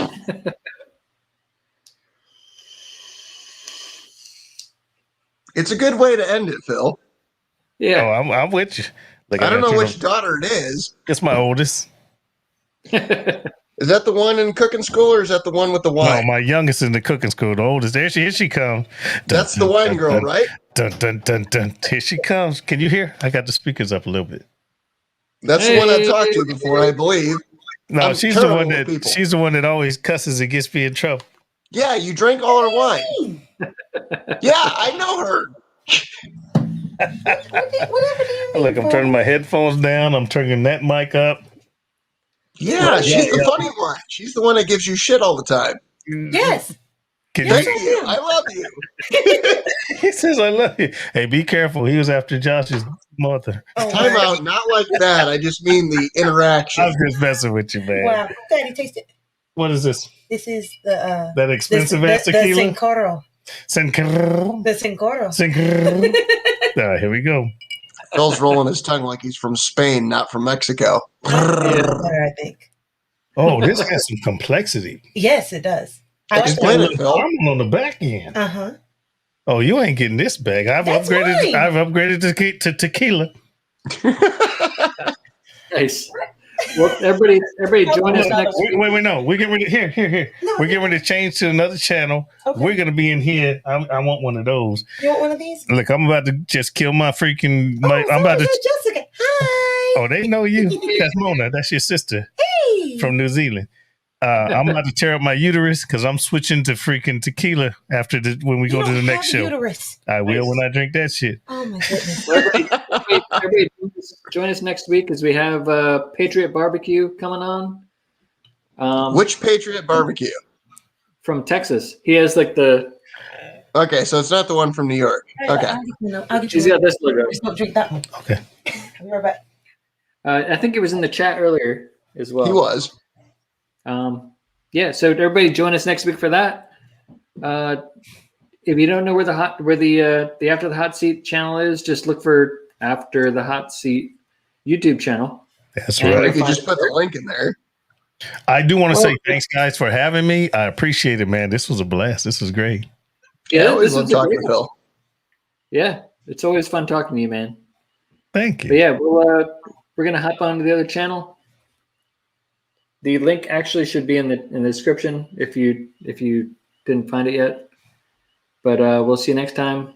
It's a good way to end it, Phil. Yeah. Oh, I'm with you. I don't know which daughter it is. It's my oldest. Is that the one in cooking school, or is that the one with the wine? No, my youngest in the cooking school. The oldest. Here she comes. That's the wine girl, right? Dun, dun, dun, dun. Here she comes. Can you hear? I got the speakers up a little bit. That's the one I talked to before, I believe. No, I'm she's the one terrible with that people. she's the one that always cusses and gets me in trouble. Yeah, you drank all her wine. Yeah, I know her. Whatever do you mean? Look, I'm turning my headphones down. I'm turning that mic up. Yeah, she's the funny one. She's the one that gives you shit all the time. Yes. Can Thank you? you. I love you. He says, "I love you." Hey, be careful. He was after Josh's mother. Oh, Time wow. out. Not like that. I just mean the I interaction. was just messing with you, man. Wow. Daddy, taste it. What is this? This is the That expensive ass the tequila? Sincoro. Sincoro. The Sincoro. Sincoro. All right, here we go. Phil's rolling his tongue like he's from Spain, not from Mexico. Better, I think. Oh, this has some complexity. Yes, it does. I like Explain that. it, Phil. I'm on the back end. Uh-huh. Oh, you ain't getting this bag. I've That's upgraded. mine. I've upgraded to tequila. Nice. Well, everybody join us next week. Wait, no. We're getting ready. Here. No, We're getting ready to change to another channel. Okay. We're gonna be in here. I want one of those. You want one of these? Look, I'm about to just kill my freaking. I'm Oh, about to. Jessica. Hi. Oh, they know you. That's Mona. That's your sister Hey. from New Zealand. I'm about to tear up my uterus because I'm switching to freaking tequila after when we go to the next show. Uterus. I will when I drink that shit. Oh my goodness. Everybody join us next week as we have Patriot Barbecue coming on. Which Patriot Barbecue? From Texas. He has like the. Okay, so it's not the one from New York. Okay. I'll get He's you got this logo. Just don't drink that one. Okay. I'll be right back. I think it was in the chat earlier as well. He was. Yeah, so everybody join us next week for that. If you don't know where the After the Hot Seat channel is, just look for After the Hot Seat YouTube channel. That's And right. You could just put the link in there. I do want to say thanks, guys, for having me. I appreciate it, man. This was a blast. This was great. Yeah, I always this love was a talking great to Phil. Yeah, it's always fun talking to you, man. Thank you. But yeah, we're gonna hop onto the other channel. The link actually should be in the description if you didn't find it yet. But we'll see you next time.